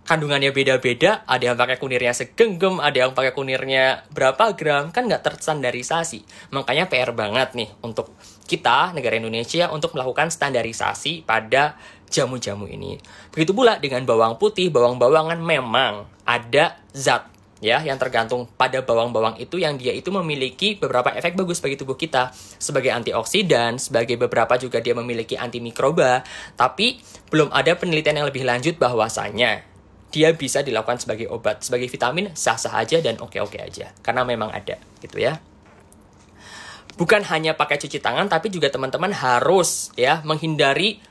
kandungannya beda-beda, ada yang pakai kunirnya segenggam, ada yang pakai kunirnya berapa gram, kan nggak terstandarisasi. Makanya PR banget nih untuk kita, negara Indonesia, untuk melakukan standarisasi pada jamu-jamu ini. Begitu pula dengan bawang putih, bawang-bawangan memang ada zat ya yang tergantung pada bawang-bawang itu yang dia itu memiliki beberapa efek bagus bagi tubuh kita sebagai antioksidan, sebagai beberapa juga dia memiliki antimikroba, tapi belum ada penelitian yang lebih lanjut bahwasanya dia bisa dilakukan sebagai obat, sebagai vitamin sah-sah aja dan oke-oke aja. Karena memang ada, gitu ya. Bukan hanya pakai cuci tangan, tapi juga teman-teman harus ya menghindari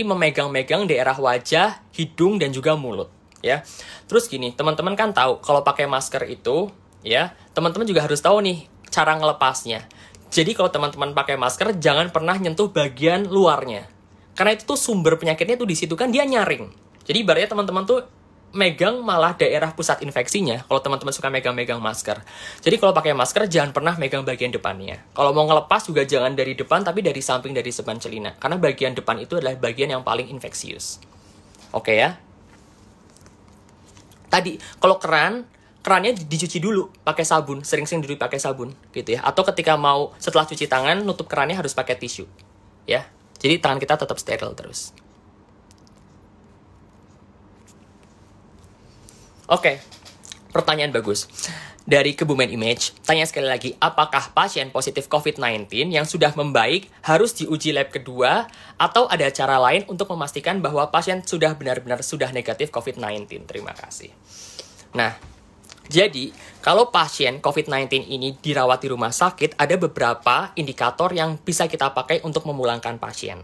memegang-megang daerah wajah, hidung dan juga mulut, ya. Terus gini, teman-teman kan tahu kalau pakai masker itu, ya, teman-teman juga harus tahu nih cara ngelepasnya. Jadi kalau teman-teman pakai masker, jangan pernah nyentuh bagian luarnya. Karena itu tuh sumber penyakitnya tuh di situ kan dia nyaring. Jadi ibaratnya teman-teman tuh megang malah daerah pusat infeksinya kalau teman-teman suka megang-megang masker. Jadi kalau pakai masker jangan pernah megang bagian depannya. Kalau mau ngelepas juga jangan dari depan tapi dari samping, dari sebelah celina. Karena bagian depan itu adalah bagian yang paling infeksius. Oke ya. Tadi kalau kerannya dicuci dulu pakai sabun, sering-sering dulu pakai sabun gitu ya. Atau ketika mau setelah cuci tangan nutup kerannya harus pakai tisu. Ya. Jadi tangan kita tetap steril terus. Oke, pertanyaan bagus. Dari Kebumen Image, tanya sekali lagi, apakah pasien positif COVID-19 yang sudah membaik harus diuji lab kedua atau ada cara lain untuk memastikan bahwa pasien sudah benar-benar sudah negatif COVID-19? Terima kasih. Nah, jadi kalau pasien COVID-19 ini dirawat di rumah sakit, ada beberapa indikator yang bisa kita pakai untuk memulangkan pasien.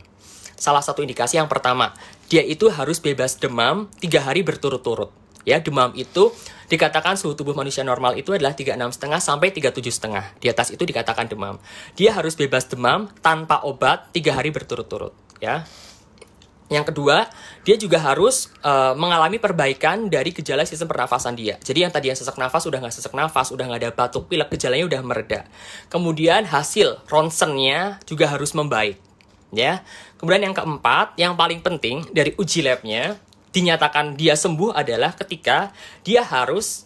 Salah satu indikasi yang pertama, dia itu harus bebas demam 3 hari berturut-turut. Ya, demam itu dikatakan suhu tubuh manusia normal itu adalah 36,5 sampai 37,5. Di atas itu dikatakan demam. Dia harus bebas demam tanpa obat 3 hari berturut-turut, ya. Yang kedua, dia juga harus mengalami perbaikan dari gejala sistem pernafasan dia. Jadi yang tadi yang sesak nafas udah nggak sesak nafas, udah nggak ada batuk pilek, gejalanya udah mereda. Kemudian hasil ronsennya juga harus membaik, ya. Kemudian yang keempat, yang paling penting dari uji labnya dinyatakan dia sembuh adalah ketika dia harus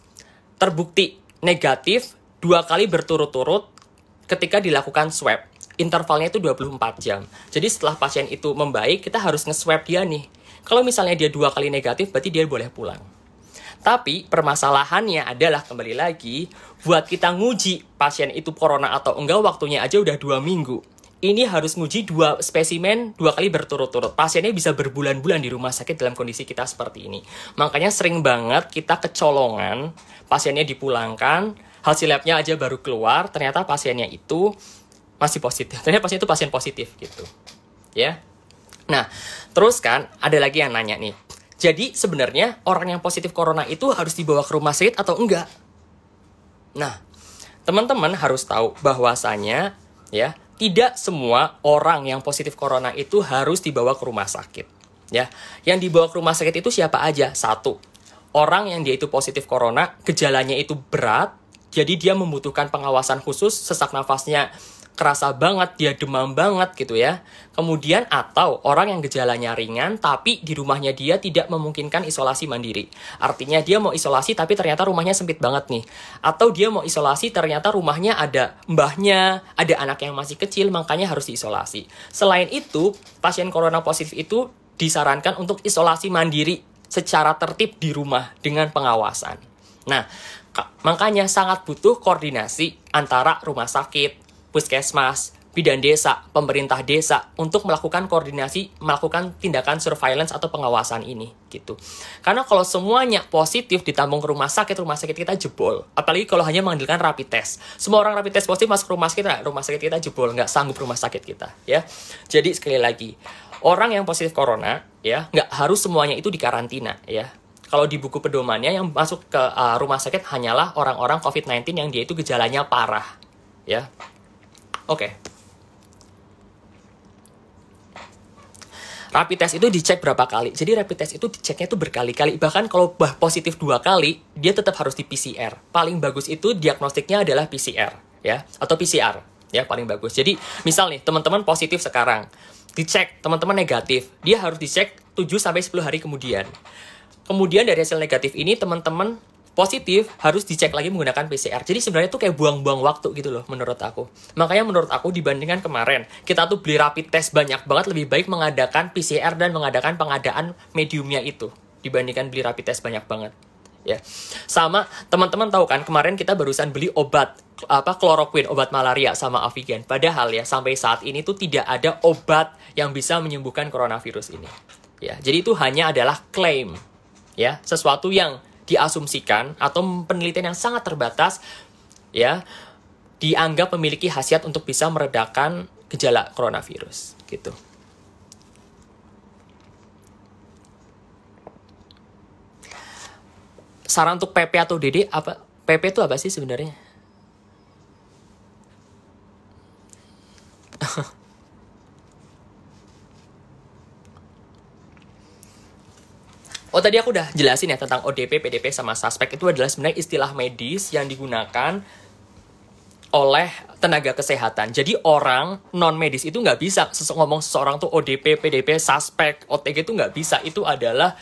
terbukti negatif 2 kali berturut-turut ketika dilakukan swab. Intervalnya itu 24 jam. Jadi setelah pasien itu membaik, kita harus nge-swab dia nih. Kalau misalnya dia 2 kali negatif, berarti dia boleh pulang. Tapi permasalahannya adalah kembali lagi, buat kita nguji pasien itu corona atau enggak, waktunya aja udah 2 minggu. Ini harus nguji 2 spesimen 2 kali berturut-turut. Pasiennya bisa berbulan-bulan di rumah sakit dalam kondisi kita seperti ini. Makanya sering banget kita kecolongan, pasiennya dipulangkan, hasil labnya aja baru keluar, ternyata pasiennya itu masih positif. Ternyata pasien itu pasien positif gitu. Ya. Nah, terus kan ada lagi yang nanya nih. Jadi sebenarnya orang yang positif corona itu harus dibawa ke rumah sakit atau enggak? Nah, teman-teman harus tahu bahwasanya ya, tidak semua orang yang positif corona itu harus dibawa ke rumah sakit. Ya, yang dibawa ke rumah sakit itu siapa aja? 1, orang yang dia itu positif corona, gejalanya itu berat, jadi dia membutuhkan pengawasan khusus, sesak nafasnya kerasa banget, dia demam banget gitu ya. Kemudian atau orang yang gejalanya ringan tapi di rumahnya dia tidak memungkinkan isolasi mandiri. Artinya dia mau isolasi tapi ternyata rumahnya sempit banget nih. Atau dia mau isolasi ternyata rumahnya ada mbahnya, ada anak yang masih kecil makanya harus diisolasi. Selain itu, pasien corona positif itu disarankan untuk isolasi mandiri secara tertib di rumah dengan pengawasan. Nah, makanya sangat butuh koordinasi antara rumah sakit, puskesmas, bidan desa, pemerintah desa untuk melakukan koordinasi, melakukan tindakan surveillance atau pengawasan ini gitu. Karena kalau semuanya positif ditambung ke rumah sakit kita jebol. Apalagi kalau hanya mengandalkan rapid test. Semua orang rapid test positif masuk rumah sakit kita jebol, nggak sanggup rumah sakit kita ya. Jadi sekali lagi, orang yang positif corona ya nggak harus semuanya itu dikarantina ya. Kalau di buku pedomannya yang masuk ke rumah sakit hanyalah orang-orang COVID-19 yang dia itu gejalanya parah, ya. Oke. Rapid test itu dicek berapa kali? Jadi rapid test itu diceknya itu berkali-kali. Bahkan kalau positif 2 kali, dia tetap harus di PCR. Paling bagus itu diagnostiknya adalah PCR, ya, atau PCR, ya, paling bagus. Jadi misal nih teman-teman positif sekarang, dicek teman-teman negatif, dia harus dicek 7-10 hari kemudian. Kemudian dari hasil negatif ini teman-teman positif harus dicek lagi menggunakan PCR. Jadi sebenarnya itu kayak buang-buang waktu gitu loh menurut aku. Makanya menurut aku dibandingkan kemarin, kita tuh beli rapid test banyak banget, lebih baik mengadakan PCR dan mengadakan pengadaan mediumnya itu dibandingkan beli rapid test banyak banget. Ya. Sama teman-teman tahu kan kemarin kita barusan beli obat kloroquine, obat malaria sama Avigan. Padahal ya sampai saat ini tuh tidak ada obat yang bisa menyembuhkan coronavirus ini. Ya, jadi itu hanya adalah klaim. Ya, sesuatu yang diasumsikan atau penelitian yang sangat terbatas, ya, dianggap memiliki khasiat untuk bisa meredakan gejala coronavirus, gitu. Saran untuk PP atau DD apa? PP itu apa sih sebenarnya? Oh, tadi aku udah jelasin ya tentang ODP, PDP, sama suspek. Itu adalah sebenarnya istilah medis yang digunakan oleh tenaga kesehatan. Jadi orang non-medis itu nggak bisa ngomong seseorang tuh ODP, PDP, suspek, OTG itu nggak bisa. Itu adalah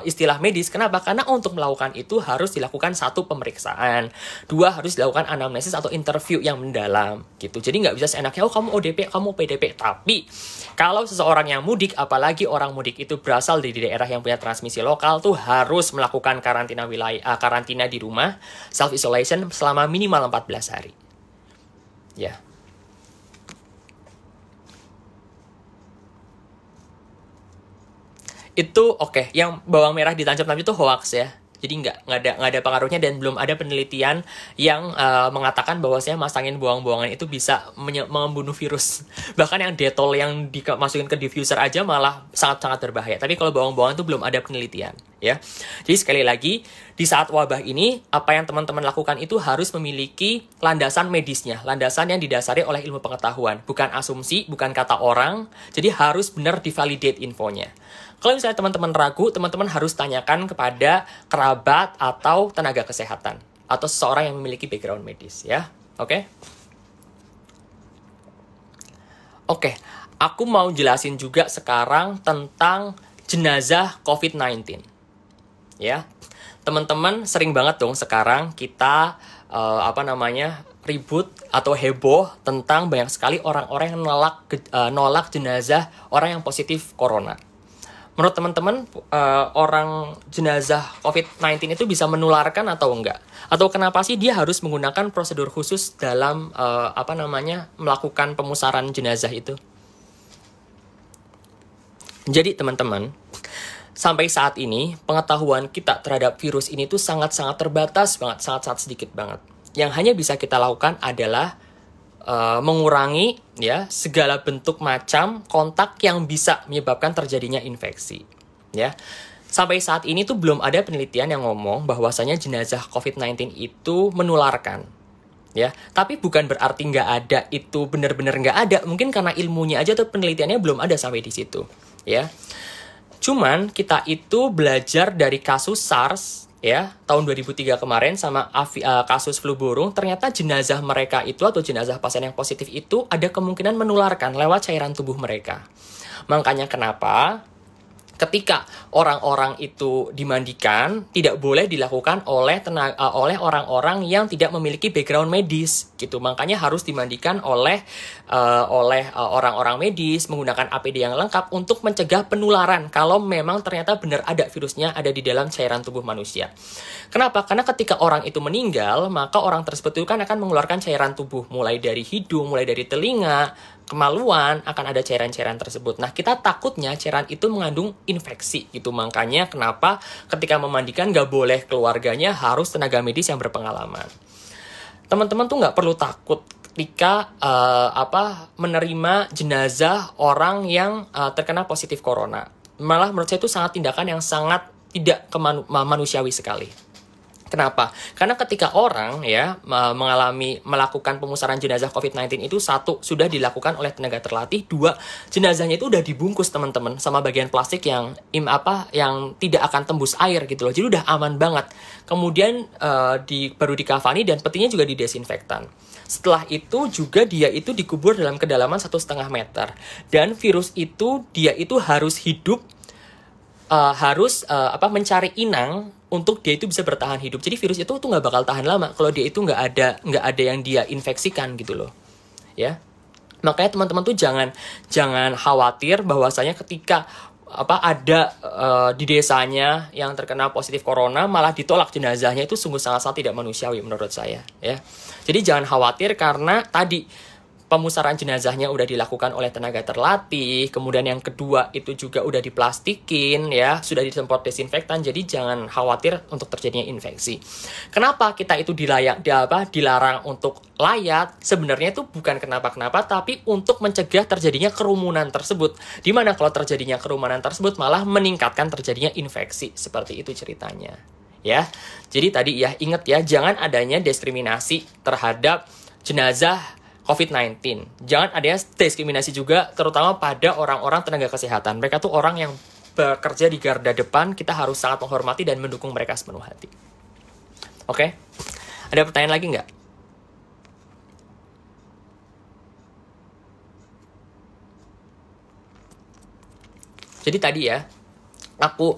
istilah medis. Kenapa? Karena untuk melakukan itu harus dilakukan 1 pemeriksaan, 2 harus dilakukan anamnesis atau interview yang mendalam gitu. Jadi nggak bisa seenaknya, oh kamu ODP, kamu PDP. Tapi kalau seseorang yang mudik, apalagi orang mudik itu berasal dari daerah yang punya transmisi lokal, tuh harus melakukan karantina karantina di rumah, self isolation selama minimal 14 hari. Ya. Itu oke. Yang bawang merah ditancap-tancap itu hoax ya. Jadi nggak ada pengaruhnya dan belum ada penelitian yang mengatakan bahwa saya masangin buang-buangan itu bisa membunuh virus. Bahkan yang Dettol yang dimasukin ke diffuser aja malah sangat-sangat berbahaya. Tapi kalau buang-buangan itu belum ada penelitian, ya. Jadi sekali lagi, di saat wabah ini, apa yang teman-teman lakukan itu harus memiliki landasan medisnya, landasan yang didasari oleh ilmu pengetahuan, bukan asumsi, bukan kata orang. Jadi harus benar divalidate infonya. Kalau misalnya teman-teman ragu, teman-teman harus tanyakan kepada kerabat atau tenaga kesehatan atau seseorang yang memiliki background medis, ya. Oke? Oke, aku mau jelasin juga sekarang tentang jenazah COVID-19. Ya. Teman-teman sering banget dong sekarang kita ribut atau heboh tentang banyak sekali orang-orang yang nolak jenazah orang yang positif corona. Menurut teman-teman, orang jenazah COVID-19 itu bisa menularkan atau enggak? Atau kenapa sih dia harus menggunakan prosedur khusus dalam melakukan pemusaran jenazah itu? Jadi teman-teman, sampai saat ini pengetahuan kita terhadap virus ini tuh sangat-sangat terbatas banget, sangat-sangat sedikit banget. Yang hanya bisa kita lakukan adalah mengurangi ya segala bentuk macam kontak yang bisa menyebabkan terjadinya infeksi, ya. Sampai saat ini tuh belum ada penelitian yang ngomong bahwasanya jenazah COVID-19 itu menularkan, ya. Tapi bukan berarti nggak ada itu benar-benar nggak ada. Mungkin karena ilmunya aja tuh penelitiannya belum ada sampai di situ, ya. Cuman kita itu belajar dari kasus SARS, ya, tahun 2003 kemarin sama kasus flu burung, ternyata jenazah mereka itu atau jenazah pasien yang positif itu ada kemungkinan menularkan lewat cairan tubuh mereka. Makanya kenapa ketika orang-orang itu dimandikan tidak boleh dilakukan oleh orang-orang yang tidak memiliki background medis gitu. Makanya harus dimandikan oleh orang-orang medis menggunakan APD yang lengkap untuk mencegah penularan kalau memang ternyata benar ada virusnya ada di dalam cairan tubuh manusia. Kenapa? Karena ketika orang itu meninggal, maka orang tersebut itu kan akan mengeluarkan cairan tubuh mulai dari hidung, mulai dari telinga, kemaluan, akan ada cairan-cairan tersebut. Nah, kita takutnya cairan itu mengandung infeksi gitu. Makanya kenapa ketika memandikan nggak boleh keluarganya, harus tenaga medis yang berpengalaman. Teman-teman tuh nggak perlu takut ketika menerima jenazah orang yang terkena positif corona. malah menurut saya itu sangat tindakan yang sangat tidak manusiawi sekali. Kenapa? Karena ketika orang ya melakukan pemusaran jenazah COVID-19 itu, satu, sudah dilakukan oleh tenaga terlatih, dua, jenazahnya itu udah dibungkus teman-teman sama bagian plastik yang yang tidak akan tembus air gitu loh. Jadi udah aman banget. Kemudian baru dikafani dan petinya juga didesinfektan. Setelah itu juga dia itu dikubur dalam kedalaman 1,5 meter. Dan virus itu dia itu harus hidup, mencari inang untuk dia itu bisa bertahan hidup. Jadi virus itu tuh nggak bakal tahan lama kalau dia itu nggak ada yang dia infeksikan gitu loh, ya. Makanya teman-teman tuh jangan khawatir bahwasanya ketika ada di desanya yang terkena positif corona malah ditolak jenazahnya, itu sungguh sangat tidak manusiawi menurut saya, ya. Jadi jangan khawatir karena tadi pemusaran jenazahnya udah dilakukan oleh tenaga terlatih, kemudian yang kedua itu juga udah diplastikin ya, sudah disemprot desinfektan, jadi jangan khawatir untuk terjadinya infeksi. Kenapa kita itu dilarang untuk layat? Sebenarnya itu bukan kenapa-kenapa, tapi untuk mencegah terjadinya kerumunan tersebut. Dimana kalau terjadinya kerumunan tersebut malah meningkatkan terjadinya infeksi, seperti itu ceritanya. Ya, jadi tadi ya ingat ya, jangan adanya diskriminasi terhadap jenazah COVID-19. Jangan ada diskriminasi juga terutama pada orang-orang tenaga kesehatan. Mereka tuh orang yang bekerja di garda depan, kita harus sangat menghormati dan mendukung mereka sepenuh hati. Oke? Ada pertanyaan lagi nggak? Jadi tadi ya, aku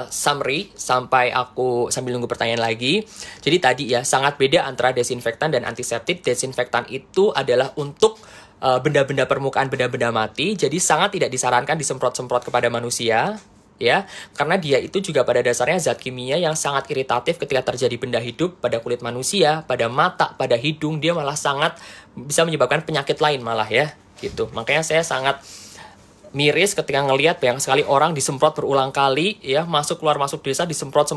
summary sampai aku sambil nunggu pertanyaan lagi. Jadi tadi ya, sangat beda antara desinfektan dan antiseptik. Desinfektan itu adalah untuk benda-benda permukaan, benda-benda mati. Jadi sangat tidak disarankan disemprot-semprot kepada manusia, ya. Karena dia itu juga pada dasarnya zat kimia yang sangat iritatif ketika terjadi benda hidup pada kulit manusia, pada mata, pada hidung. Dia malah sangat bisa menyebabkan penyakit lain malah ya, gitu. Makanya saya sangat miris ketika ngelihat banyak sekali orang disemprot berulang kali ya, masuk desa disemprot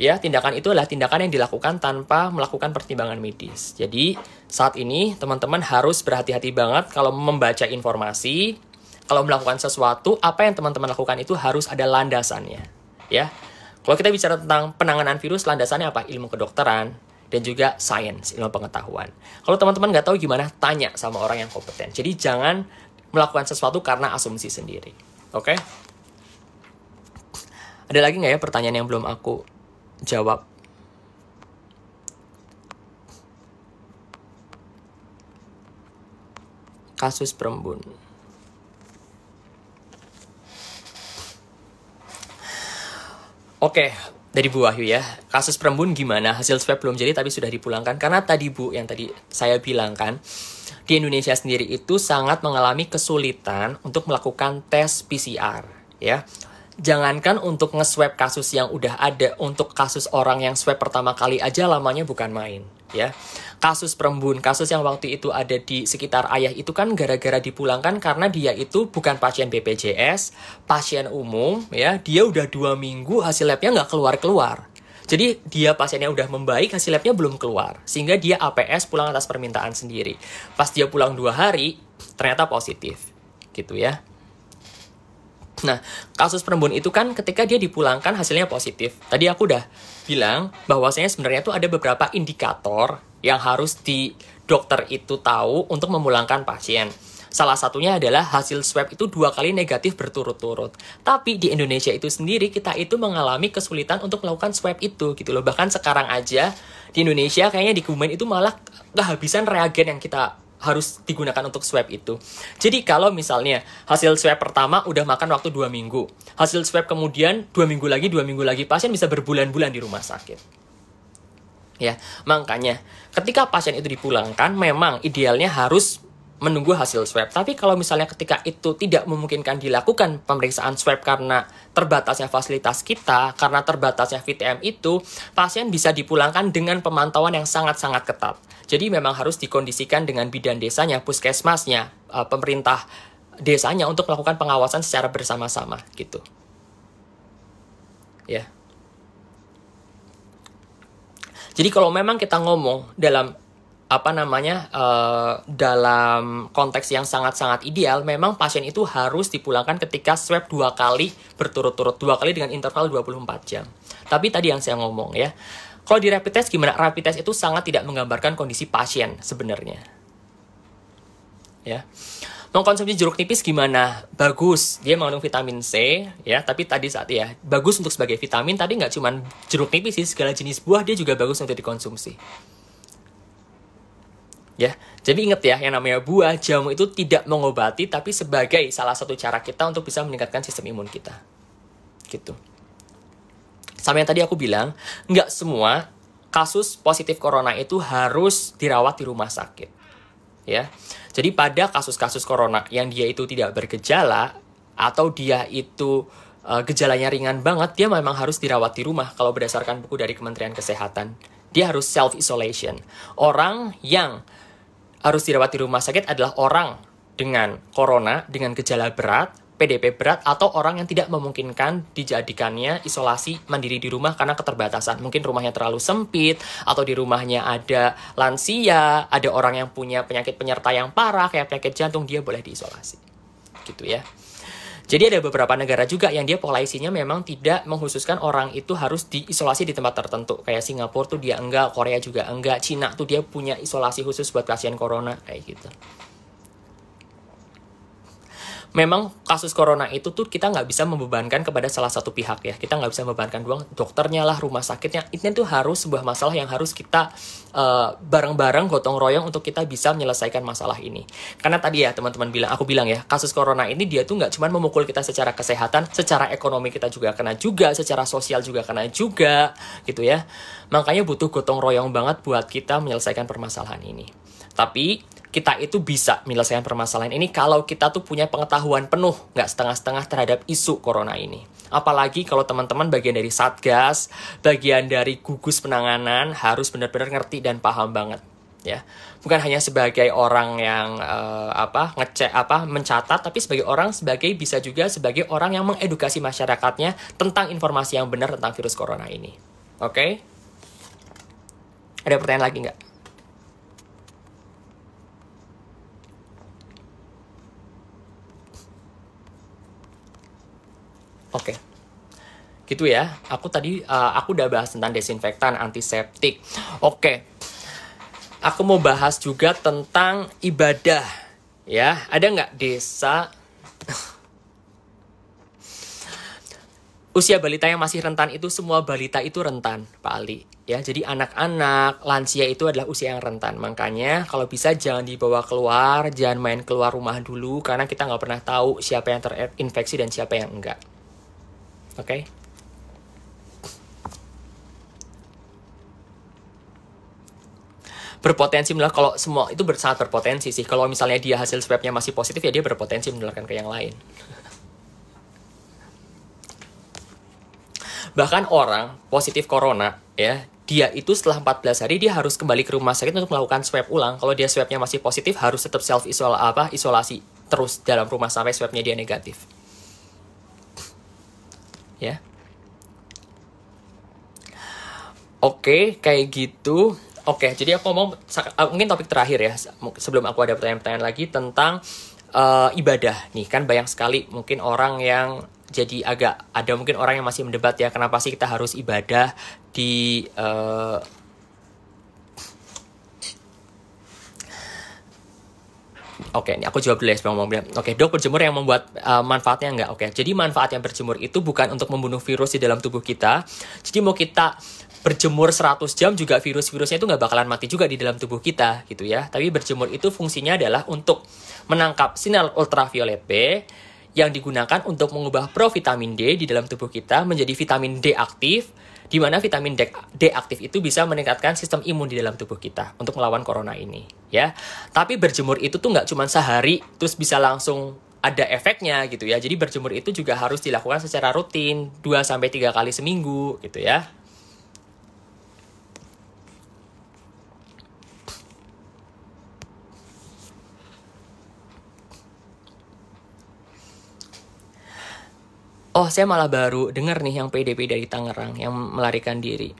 ya. Tindakan itu adalah tindakan yang dilakukan tanpa melakukan pertimbangan medis. Jadi saat ini teman-teman harus berhati-hati banget kalau membaca informasi. Kalau melakukan sesuatu, apa yang teman-teman lakukan itu harus ada landasannya, ya. Kalau kita bicara tentang penanganan virus, landasannya apa? Ilmu kedokteran dan juga sains, ilmu pengetahuan. Kalau teman-teman nggak tahu gimana, tanya sama orang yang kompeten. Jadi jangan melakukan sesuatu karena asumsi sendiri. Oke? Ada lagi nggak ya pertanyaan yang belum aku jawab? Kasus Perembun. Oke, dari Bu Wahyu ya. Kasus Perembun gimana? Hasil swab belum jadi tapi sudah dipulangkan. Karena tadi Bu, yang tadi saya bilang kan, di Indonesia sendiri itu sangat mengalami kesulitan untuk melakukan tes PCR, ya. Jangankan untuk nge-swab kasus yang udah ada, untuk kasus orang yang swab pertama kali aja lamanya bukan main, ya. Kasus Perembun, kasus yang waktu itu ada di sekitar Ayah itu kan gara-gara dipulangkan karena dia itu bukan pasien BPJS, pasien umum, ya. Dia udah 2 minggu hasil labnya nggak keluar-keluar. Jadi dia pasiennya udah membaik, hasil labnya belum keluar. Sehingga dia APS pulang atas permintaan sendiri. Pas dia pulang 2 hari, ternyata positif. Gitu ya. Nah, kasus Perembun itu kan ketika dia dipulangkan hasilnya positif. Tadi aku udah bilang bahwasanya sebenarnya itu ada beberapa indikator yang harus dokter itu tahu untuk memulangkan pasien. Salah satunya adalah hasil swab itu 2 kali negatif berturut-turut. Tapi di Indonesia itu sendiri kita itu mengalami kesulitan untuk melakukan swab itu gitu loh. Bahkan sekarang aja di Indonesia kayaknya di Kebumen itu malah kehabisan reagen yang kita harus digunakan untuk swab itu. Jadi kalau misalnya hasil swab pertama udah makan waktu 2 minggu. Hasil swab kemudian 2 minggu lagi, pasien bisa berbulan-bulan di rumah sakit. Ya, makanya ketika pasien itu dipulangkan memang idealnya harus menunggu hasil swab. Tapi kalau misalnya ketika itu tidak memungkinkan dilakukan pemeriksaan swab karena terbatasnya fasilitas kita, karena terbatasnya VTM itu, pasien bisa dipulangkan dengan pemantauan yang sangat-sangat ketat. Jadi memang harus dikondisikan dengan bidan desanya, puskesmasnya, pemerintah desanya untuk melakukan pengawasan secara bersama-sama gitu. Ya. Jadi kalau memang kita ngomong dalam apa namanya, dalam konteks yang sangat-sangat ideal, memang pasien itu harus dipulangkan ketika swab 2 kali berturut-turut, 2 kali dengan interval 24 jam. Tapi tadi yang saya ngomong ya, kalau di rapid test gimana? Rapid test itu sangat tidak menggambarkan kondisi pasien sebenarnya. Ya. Mengkonsumsi jeruk nipis gimana? Bagus, dia mengandung vitamin C, ya. Tapi tadi saat ya, bagus untuk sebagai vitamin. Tadi nggak cuma jeruk nipis sih, segala jenis buah dia juga bagus untuk dikonsumsi. Ya, jadi ingat ya, yang namanya buah, jamu itu tidak mengobati, tapi sebagai salah satu cara kita untuk bisa meningkatkan sistem imun kita. Gitu. Sama yang tadi aku bilang, nggak semua kasus positif corona itu harus dirawat di rumah sakit. Ya, jadi pada kasus-kasus corona yang dia itu tidak bergejala, atau dia itu gejalanya ringan banget, dia memang harus dirawat di rumah. Kalau berdasarkan buku dari Kementerian Kesehatan, dia harus self-isolation. Orang yang harus dirawat di rumah sakit adalah orang dengan corona, dengan gejala berat, PDP berat, atau orang yang tidak memungkinkan dijadikannya isolasi mandiri di rumah karena keterbatasan. Mungkin rumahnya terlalu sempit, atau di rumahnya ada lansia, ada orang yang punya penyakit penyerta yang parah, kayak penyakit jantung, dia boleh diisolasi. Gitu ya. Jadi ada beberapa negara juga yang dia polisinya memang tidak mengkhususkan orang itu harus diisolasi di tempat tertentu. Kayak Singapura tuh dia enggak, Korea juga enggak, Cina tuh dia punya isolasi khusus buat pasien corona, kayak gitu. Memang kasus corona itu tuh kita nggak bisa membebankan kepada salah satu pihak ya. Kita nggak bisa membebankan doang dokternya lah, rumah sakitnya. Ini tuh harus sebuah masalah yang harus kita bareng-bareng gotong royong untuk kita bisa menyelesaikan masalah ini. Karena tadi ya teman-teman bilang, aku bilang ya, kasus corona ini dia tuh nggak cuma memukul kita secara kesehatan, secara ekonomi kita juga kena juga, secara sosial juga kena juga, gitu ya. Makanya butuh gotong royong banget buat kita menyelesaikan permasalahan ini. Tapi kita itu bisa menyelesaikan permasalahan ini kalau kita tuh punya pengetahuan penuh, nggak setengah-setengah terhadap isu corona ini. Apalagi kalau teman-teman bagian dari Satgas, bagian dari gugus penanganan, harus benar-benar ngerti dan paham banget. Ya, bukan hanya sebagai orang yang mencatat, tapi bisa juga sebagai orang yang mengedukasi masyarakatnya tentang informasi yang benar tentang virus corona ini. Oke? Ada pertanyaan lagi nggak? Oke. Gitu ya. Aku udah bahas tentang desinfektan, antiseptik. Oke. Aku mau bahas juga tentang ibadah. Ya, ada nggak desa usia balita yang masih rentan itu? Semua balita itu rentan, Pak Ali. Ya, jadi anak-anak, lansia itu adalah usia yang rentan. Makanya kalau bisa jangan dibawa keluar, jangan main keluar rumah dulu, karena kita nggak pernah tahu siapa yang terinfeksi dan siapa yang enggak. Oke? Berpotensi menular, kalau semua itu sangat berpotensi sih. Kalau misalnya dia hasil swabnya masih positif, ya dia berpotensi menularkan ke yang lain. Bahkan orang positif corona, ya, dia itu setelah 14 hari dia harus kembali ke rumah sakit untuk melakukan swab ulang. Kalau dia swabnya masih positif, harus tetap isolasi terus dalam rumah sampai swabnya dia negatif. Ya. Oke, kayak gitu. Oke, jadi aku ngomong mungkin topik terakhir ya, sebelum aku ada pertanyaan-pertanyaan lagi tentang ibadah. Nih, kan banyak sekali mungkin orang yang jadi ada mungkin orang yang masih mendebat ya, kenapa sih kita harus ibadah di Oke, ini aku jawab dulu ya sebelum ngomong. Oke, dok, berjemur yang membuat manfaatnya enggak? Oke, jadi manfaat yang berjemur itu bukan untuk membunuh virus di dalam tubuh kita. Jadi mau kita berjemur 100 jam juga virus-virusnya itu nggak bakalan mati juga di dalam tubuh kita, gitu ya. Tapi berjemur itu fungsinya adalah untuk menangkap sinar ultraviolet B yang digunakan untuk mengubah provitamin D di dalam tubuh kita menjadi vitamin D aktif, di mana vitamin D aktif itu bisa meningkatkan sistem imun di dalam tubuh kita untuk melawan corona ini, ya. Tapi berjemur itu tuh nggak cuma sehari terus bisa langsung ada efeknya gitu ya. Jadi berjemur itu juga harus dilakukan secara rutin, 2-3 kali seminggu gitu ya. Oh, saya malah baru dengar nih yang PDP dari Tangerang yang melarikan diri.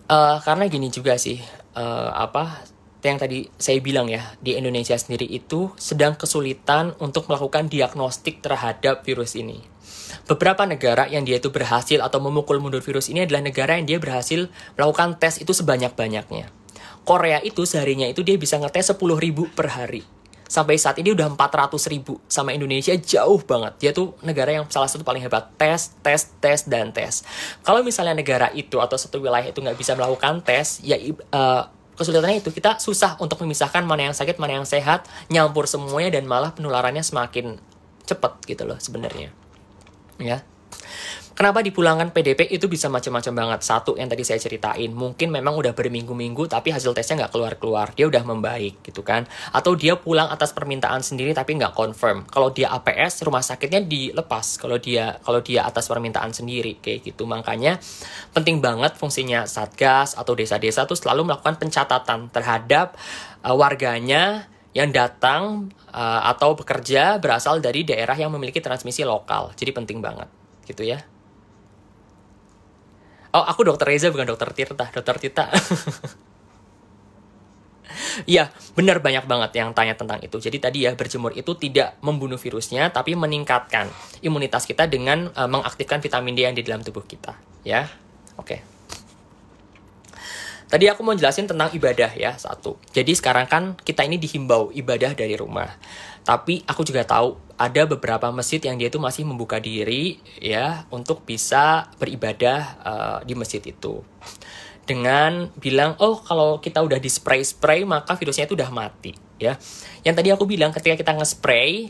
Karena gini juga sih, apa yang tadi saya bilang ya, di Indonesia sendiri itu sedang kesulitan untuk melakukan diagnostik terhadap virus ini. Beberapa negara yang dia itu berhasil atau memukul mundur virus ini adalah negara yang dia berhasil melakukan tes itu sebanyak-banyaknya. Korea itu seharinya itu dia bisa ngetes 10.000 per hari. Sampai saat ini udah 400.000. Sama Indonesia jauh banget. Dia tuh negara yang salah satu paling hebat. Tes, tes, tes, dan tes. Kalau misalnya negara itu atau satu wilayah itu nggak bisa melakukan tes, ya kesulitannya itu kita susah untuk memisahkan mana yang sakit, mana yang sehat, nyampur semuanya dan malah penularannya semakin cepat gitu loh sebenarnya. Ya. Kenapa dipulangkan PDP itu bisa macam-macam banget. Satu yang tadi saya ceritain, mungkin memang udah berminggu-minggu tapi hasil tesnya nggak keluar-keluar. Dia udah membaik gitu kan. Atau dia pulang atas permintaan sendiri tapi nggak confirm. Kalau dia APS, rumah sakitnya dilepas. Kalau dia atas permintaan sendiri kayak gitu. Makanya penting banget fungsinya Satgas atau desa-desa tuh selalu melakukan pencatatan terhadap warganya yang datang atau bekerja berasal dari daerah yang memiliki transmisi lokal. Jadi penting banget gitu ya. Oh, aku Dokter Reza bukan Dokter Tirta, Dokter Tita. Iya, benar banyak banget yang tanya tentang itu. Jadi tadi ya, berjemur itu tidak membunuh virusnya, tapi meningkatkan imunitas kita dengan mengaktifkan vitamin D yang di dalam tubuh kita. Ya, oke. Tadi aku mau jelasin tentang ibadah ya, satu. Jadi sekarang kan kita ini dihimbau ibadah dari rumah. Tapi aku juga tahu ada beberapa masjid yang dia itu masih membuka diri ya untuk bisa beribadah di masjid itu. Dengan bilang, oh kalau kita udah di spray maka virusnya itu udah mati ya. Yang tadi aku bilang ketika kita nge-spray,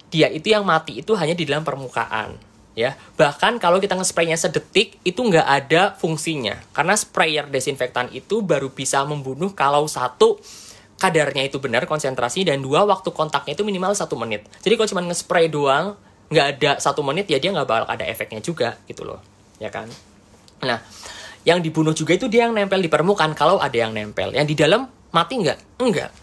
dia itu yang mati itu hanya di dalam permukaan. Ya, bahkan kalau kita nge-spraynya sedetik itu nggak ada fungsinya karena sprayer desinfektan itu baru bisa membunuh kalau satu kadarnya itu benar konsentrasi dan dua waktu kontaknya itu minimal 1 menit. Jadi kalau cuma nge-spray doang nggak ada 1 menit ya dia nggak bakal ada efeknya juga gitu loh, ya kan? Nah, yang dibunuh juga itu dia yang nempel di permukaan kalau ada yang nempel. Yang di dalam mati nggak? Enggak.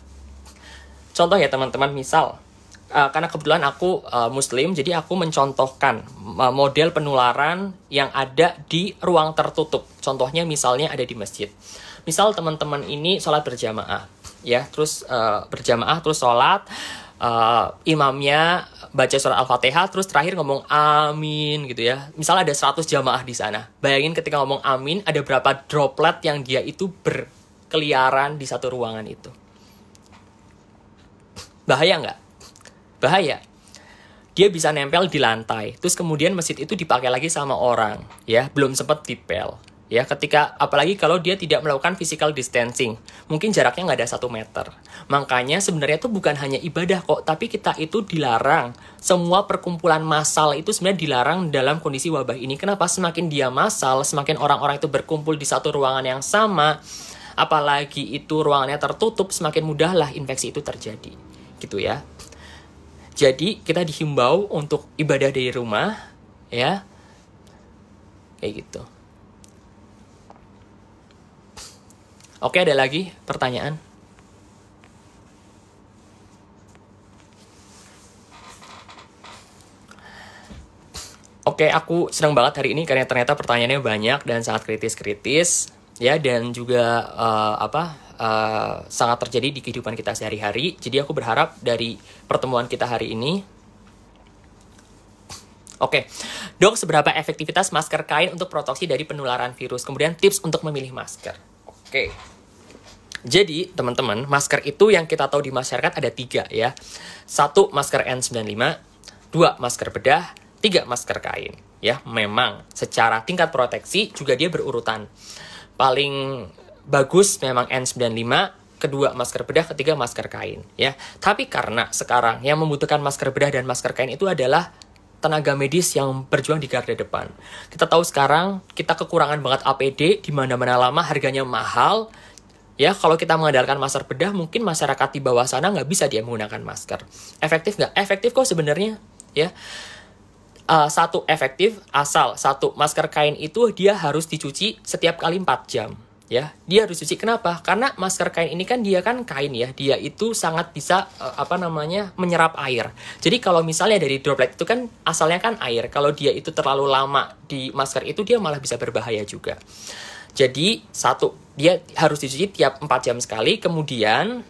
Contoh ya teman-teman, misal karena kebetulan aku muslim, jadi aku mencontohkan model penularan yang ada di ruang tertutup. Contohnya misalnya ada di masjid. Misal teman-teman ini sholat berjamaah, ya, terus berjamaah, terus sholat, imamnya baca surat Al-Fatihah, terus terakhir ngomong amin gitu ya. Misal ada 100 jamaah di sana. Bayangin ketika ngomong amin, ada berapa droplet yang dia itu berkeliaran di satu ruangan itu. Bahaya nggak? Bahaya. Dia bisa nempel di lantai. Terus kemudian masjid itu dipakai lagi sama orang, ya, belum sempat dipel. Ya, ketika apalagi kalau dia tidak melakukan physical distancing, mungkin jaraknya nggak ada 1 meter. Makanya sebenarnya itu bukan hanya ibadah kok, tapi kita itu dilarang. Semua perkumpulan massal itu sebenarnya dilarang dalam kondisi wabah ini. Kenapa? Semakin dia massal, semakin orang-orang itu berkumpul di satu ruangan yang sama, apalagi itu ruangannya tertutup, semakin mudahlah infeksi itu terjadi. Gitu ya. Jadi kita dihimbau untuk ibadah dari rumah, ya, kayak gitu. Oke, ada lagi pertanyaan? Oke, aku senang banget hari ini karena ternyata pertanyaannya banyak dan sangat kritis-kritis, ya, dan juga sangat terjadi di kehidupan kita sehari-hari. Jadi aku berharap dari pertemuan kita hari ini. Oke, dok, seberapa efektivitas masker kain untuk proteksi dari penularan virus? Kemudian tips untuk memilih masker. Oke. Jadi, teman-teman, masker itu yang kita tahu di masyarakat ada 3 ya. 1, masker N95, 2, masker bedah, 3, masker kain. Ya, memang secara tingkat proteksi juga dia berurutan. Paling bagus memang N95, kedua masker bedah, ketiga masker kain. Ya, tapi karena sekarang yang membutuhkan masker bedah dan masker kain itu adalah tenaga medis yang berjuang di garda depan. Kita tahu sekarang kita kekurangan banget APD, di mana-mana lama harganya mahal. Ya, kalau kita mengandalkan masker bedah, mungkin masyarakat di bawah sana nggak bisa dia menggunakan masker. Efektif nggak? Efektif kok sebenarnya. Ya, 1 efektif asal 1 masker kain itu dia harus dicuci setiap kali 4 jam. Ya, dia harus cuci. Kenapa? Karena masker kain ini kan dia kan kain ya, dia itu sangat bisa menyerap air. Jadi kalau misalnya dari droplet itu kan asalnya kan air. Kalau dia itu terlalu lama di masker itu dia malah bisa berbahaya juga. Jadi satu, dia harus dicuci tiap 4 jam sekali. Kemudian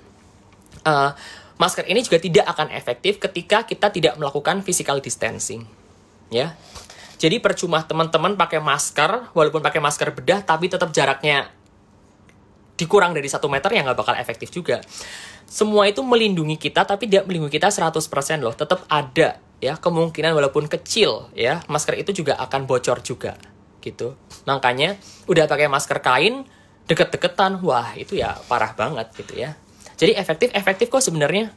masker ini juga tidak akan efektif ketika kita tidak melakukan physical distancing, ya. Jadi percuma teman-teman pakai masker, walaupun pakai masker bedah, tapi tetap jaraknya dikurang dari 1 meter, ya nggak bakal efektif juga. Semua itu melindungi kita, tapi tidak melindungi kita 100% loh. Tetap ada ya kemungkinan walaupun kecil ya, masker itu juga akan bocor juga gitu. Makanya udah pakai masker kain, deket-deketan, wah itu ya parah banget gitu ya. Jadi efektif kok sebenarnya.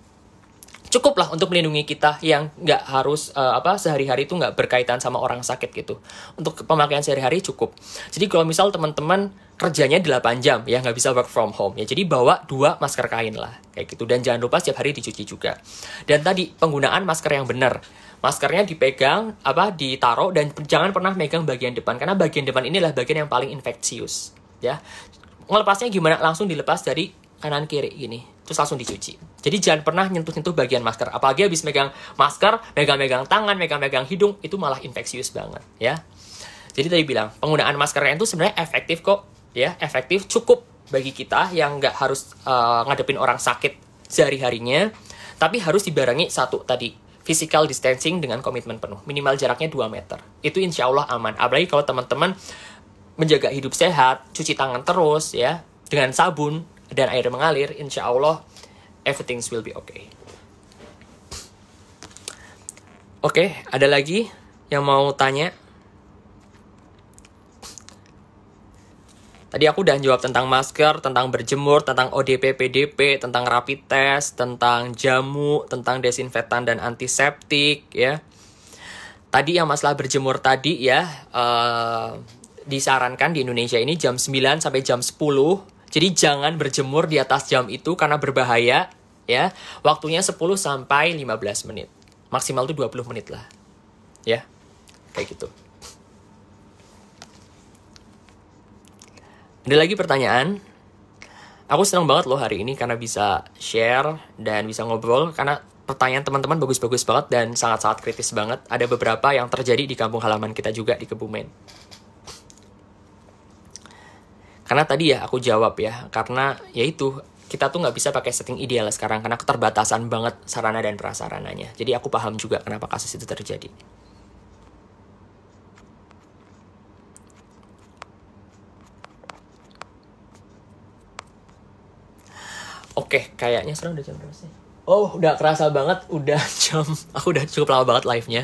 Cukup lah untuk melindungi kita yang nggak harus sehari-hari itu nggak berkaitan sama orang sakit gitu. Untuk pemakaian sehari-hari cukup. Jadi kalau misal teman-teman kerjanya 8 jam ya nggak bisa work from home ya, jadi bawa 2 masker kain lah kayak gitu. Dan jangan lupa setiap hari dicuci juga. Dan tadi penggunaan masker yang benar. Maskernya dipegang, ditaruh, dan jangan pernah megang bagian depan, karena bagian depan inilah bagian yang paling infeksius ya. Ngelepasnya gimana? Langsung dilepas dari kanan kiri gini, terus langsung dicuci. Jadi jangan pernah nyentuh-nyentuh bagian masker. Apalagi habis megang masker, megang-megang tangan, megang-megang hidung, itu malah infeksius banget ya. Jadi tadi bilang, penggunaan maskernya itu sebenarnya efektif kok ya, efektif, cukup bagi kita yang nggak harus ngadepin orang sakit sehari-harinya, tapi harus dibarengi satu tadi, physical distancing dengan komitmen penuh. Minimal jaraknya 2 meter. Itu insya Allah aman. Apalagi kalau teman-teman menjaga hidup sehat, cuci tangan terus ya, dengan sabun dan air mengalir, insya Allah everything will be okay. Oke, ada lagi yang mau tanya? Tadi aku udah jawab tentang masker, tentang berjemur, tentang ODP, PDP, tentang rapid test, tentang jamu, tentang desinfektan dan antiseptik ya. Tadi yang masalah berjemur tadi ya, disarankan di Indonesia ini jam 9 sampai jam 10. Jadi jangan berjemur di atas jam itu karena berbahaya ya. Waktunya 10 sampai 15 menit. Maksimal tuh 20 menit lah. Ya. Kayak gitu. Ada lagi pertanyaan? Aku senang banget loh hari ini karena bisa share dan bisa ngobrol, karena pertanyaan teman-teman bagus-bagus banget dan sangat-sangat kritis banget. Ada beberapa yang terjadi di kampung halaman kita juga di Kebumen. Karena tadi ya aku jawab ya, karena ya itu, kita tuh nggak bisa pakai setting ideal sekarang karena keterbatasan banget sarana dan prasarananya. Jadi aku paham juga kenapa kasus itu terjadi. Oke, kayaknya sekarang udah jam berapa sih? Oh, udah kerasa banget, udah aku udah cukup lama banget live-nya.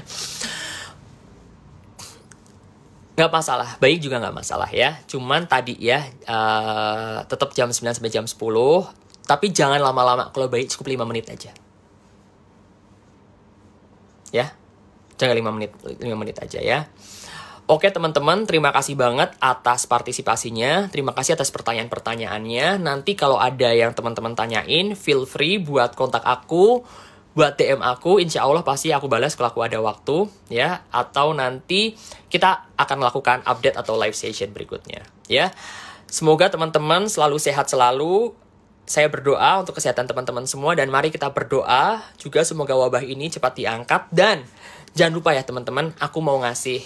Nggak masalah, baik juga nggak masalah ya. Cuman tadi ya, tetap jam 9 sampai jam 10. Tapi jangan lama-lama, kalau baik cukup 5 menit aja. Ya, jangan 5 menit aja ya. Oke teman-teman, terima kasih banget atas partisipasinya. Terima kasih atas pertanyaan-pertanyaannya. Nanti kalau ada yang teman-teman tanyain, feel free buat kontak aku, buat DM aku, insya Allah pasti aku balas kalau aku ada waktu, ya. Atau nanti kita akan melakukan update atau live session berikutnya, ya. Semoga teman-teman selalu sehat selalu. Saya berdoa untuk kesehatan teman-teman semua, dan mari kita berdoa juga semoga wabah ini cepat diangkat. Dan jangan lupa ya teman-teman, aku mau ngasih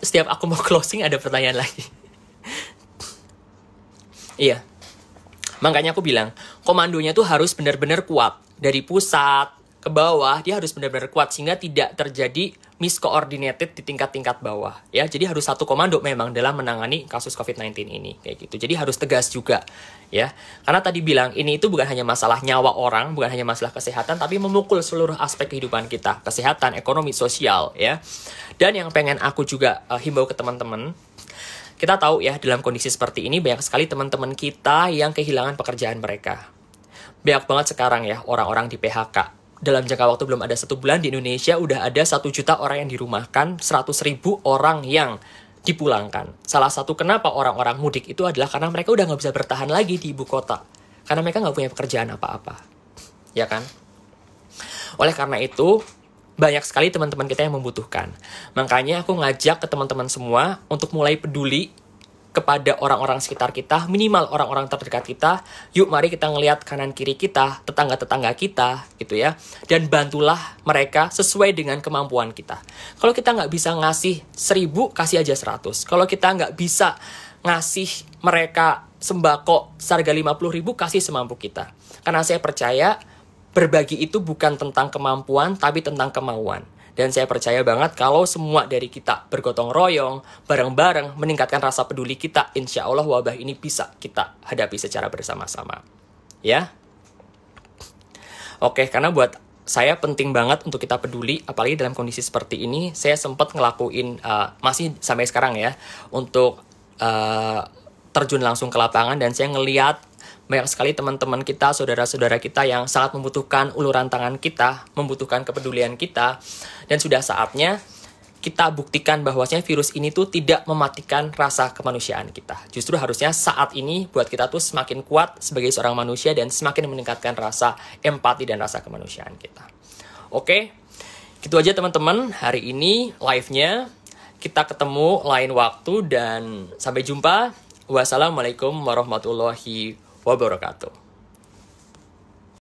setiap aku mau closing ada pertanyaan lagi. Iya. Makanya aku bilang, komandonya tuh harus benar-benar kuat. Dari pusat ke bawah, dia harus benar-benar kuat sehingga tidak terjadi miscoordinated di tingkat-tingkat bawah. Ya, jadi harus satu komando memang dalam menangani kasus COVID-19 ini, kayak gitu. Jadi harus tegas juga, ya. Karena tadi bilang, ini itu bukan hanya masalah nyawa orang, bukan hanya masalah kesehatan, tapi memukul seluruh aspek kehidupan kita, kesehatan, ekonomi, sosial, ya. Dan yang pengen aku juga himbau ke teman-teman, kita tahu ya, dalam kondisi seperti ini banyak sekali teman-teman kita yang kehilangan pekerjaan mereka. Banyak banget sekarang ya orang-orang di PHK. Dalam jangka waktu belum ada 1 bulan di Indonesia udah ada 1 juta orang yang dirumahkan, 100.000 orang yang dipulangkan. Salah satu kenapa orang-orang mudik itu adalah karena mereka udah nggak bisa bertahan lagi di ibu kota. Karena mereka nggak punya pekerjaan apa-apa. Ya kan? Oleh karena itu, banyak sekali teman-teman kita yang membutuhkan. Makanya aku ngajak ke teman-teman semua untuk mulai peduli kepada orang-orang sekitar kita, minimal orang-orang terdekat kita. Yuk mari kita ngelihat kanan kiri kita, tetangga-tetangga kita gitu ya. Dan bantulah mereka sesuai dengan kemampuan kita. Kalau kita nggak bisa ngasih 1.000, kasih aja 100. Kalau kita nggak bisa ngasih mereka sembako seharga 50.000, kasih semampu kita. Karena saya percaya berbagi itu bukan tentang kemampuan, tapi tentang kemauan. Dan saya percaya banget kalau semua dari kita bergotong royong, bareng-bareng, meningkatkan rasa peduli kita, insya Allah wabah ini bisa kita hadapi secara bersama-sama. Ya? Oke, karena buat saya penting banget untuk kita peduli, apalagi dalam kondisi seperti ini. Saya sempat ngelakuin, masih sampai sekarang ya, untuk terjun langsung ke lapangan, dan saya ngeliat banyak sekali teman-teman kita, saudara-saudara kita yang sangat membutuhkan uluran tangan kita, membutuhkan kepedulian kita. Dan sudah saatnya kita buktikan bahwasanya virus ini tuh tidak mematikan rasa kemanusiaan kita. Justru harusnya saat ini buat kita tuh semakin kuat sebagai seorang manusia dan semakin meningkatkan rasa empati dan rasa kemanusiaan kita. Oke, gitu aja teman-teman hari ini live-nya. Kita ketemu lain waktu dan sampai jumpa. Wassalamualaikum warahmatullahi wabarakatuh.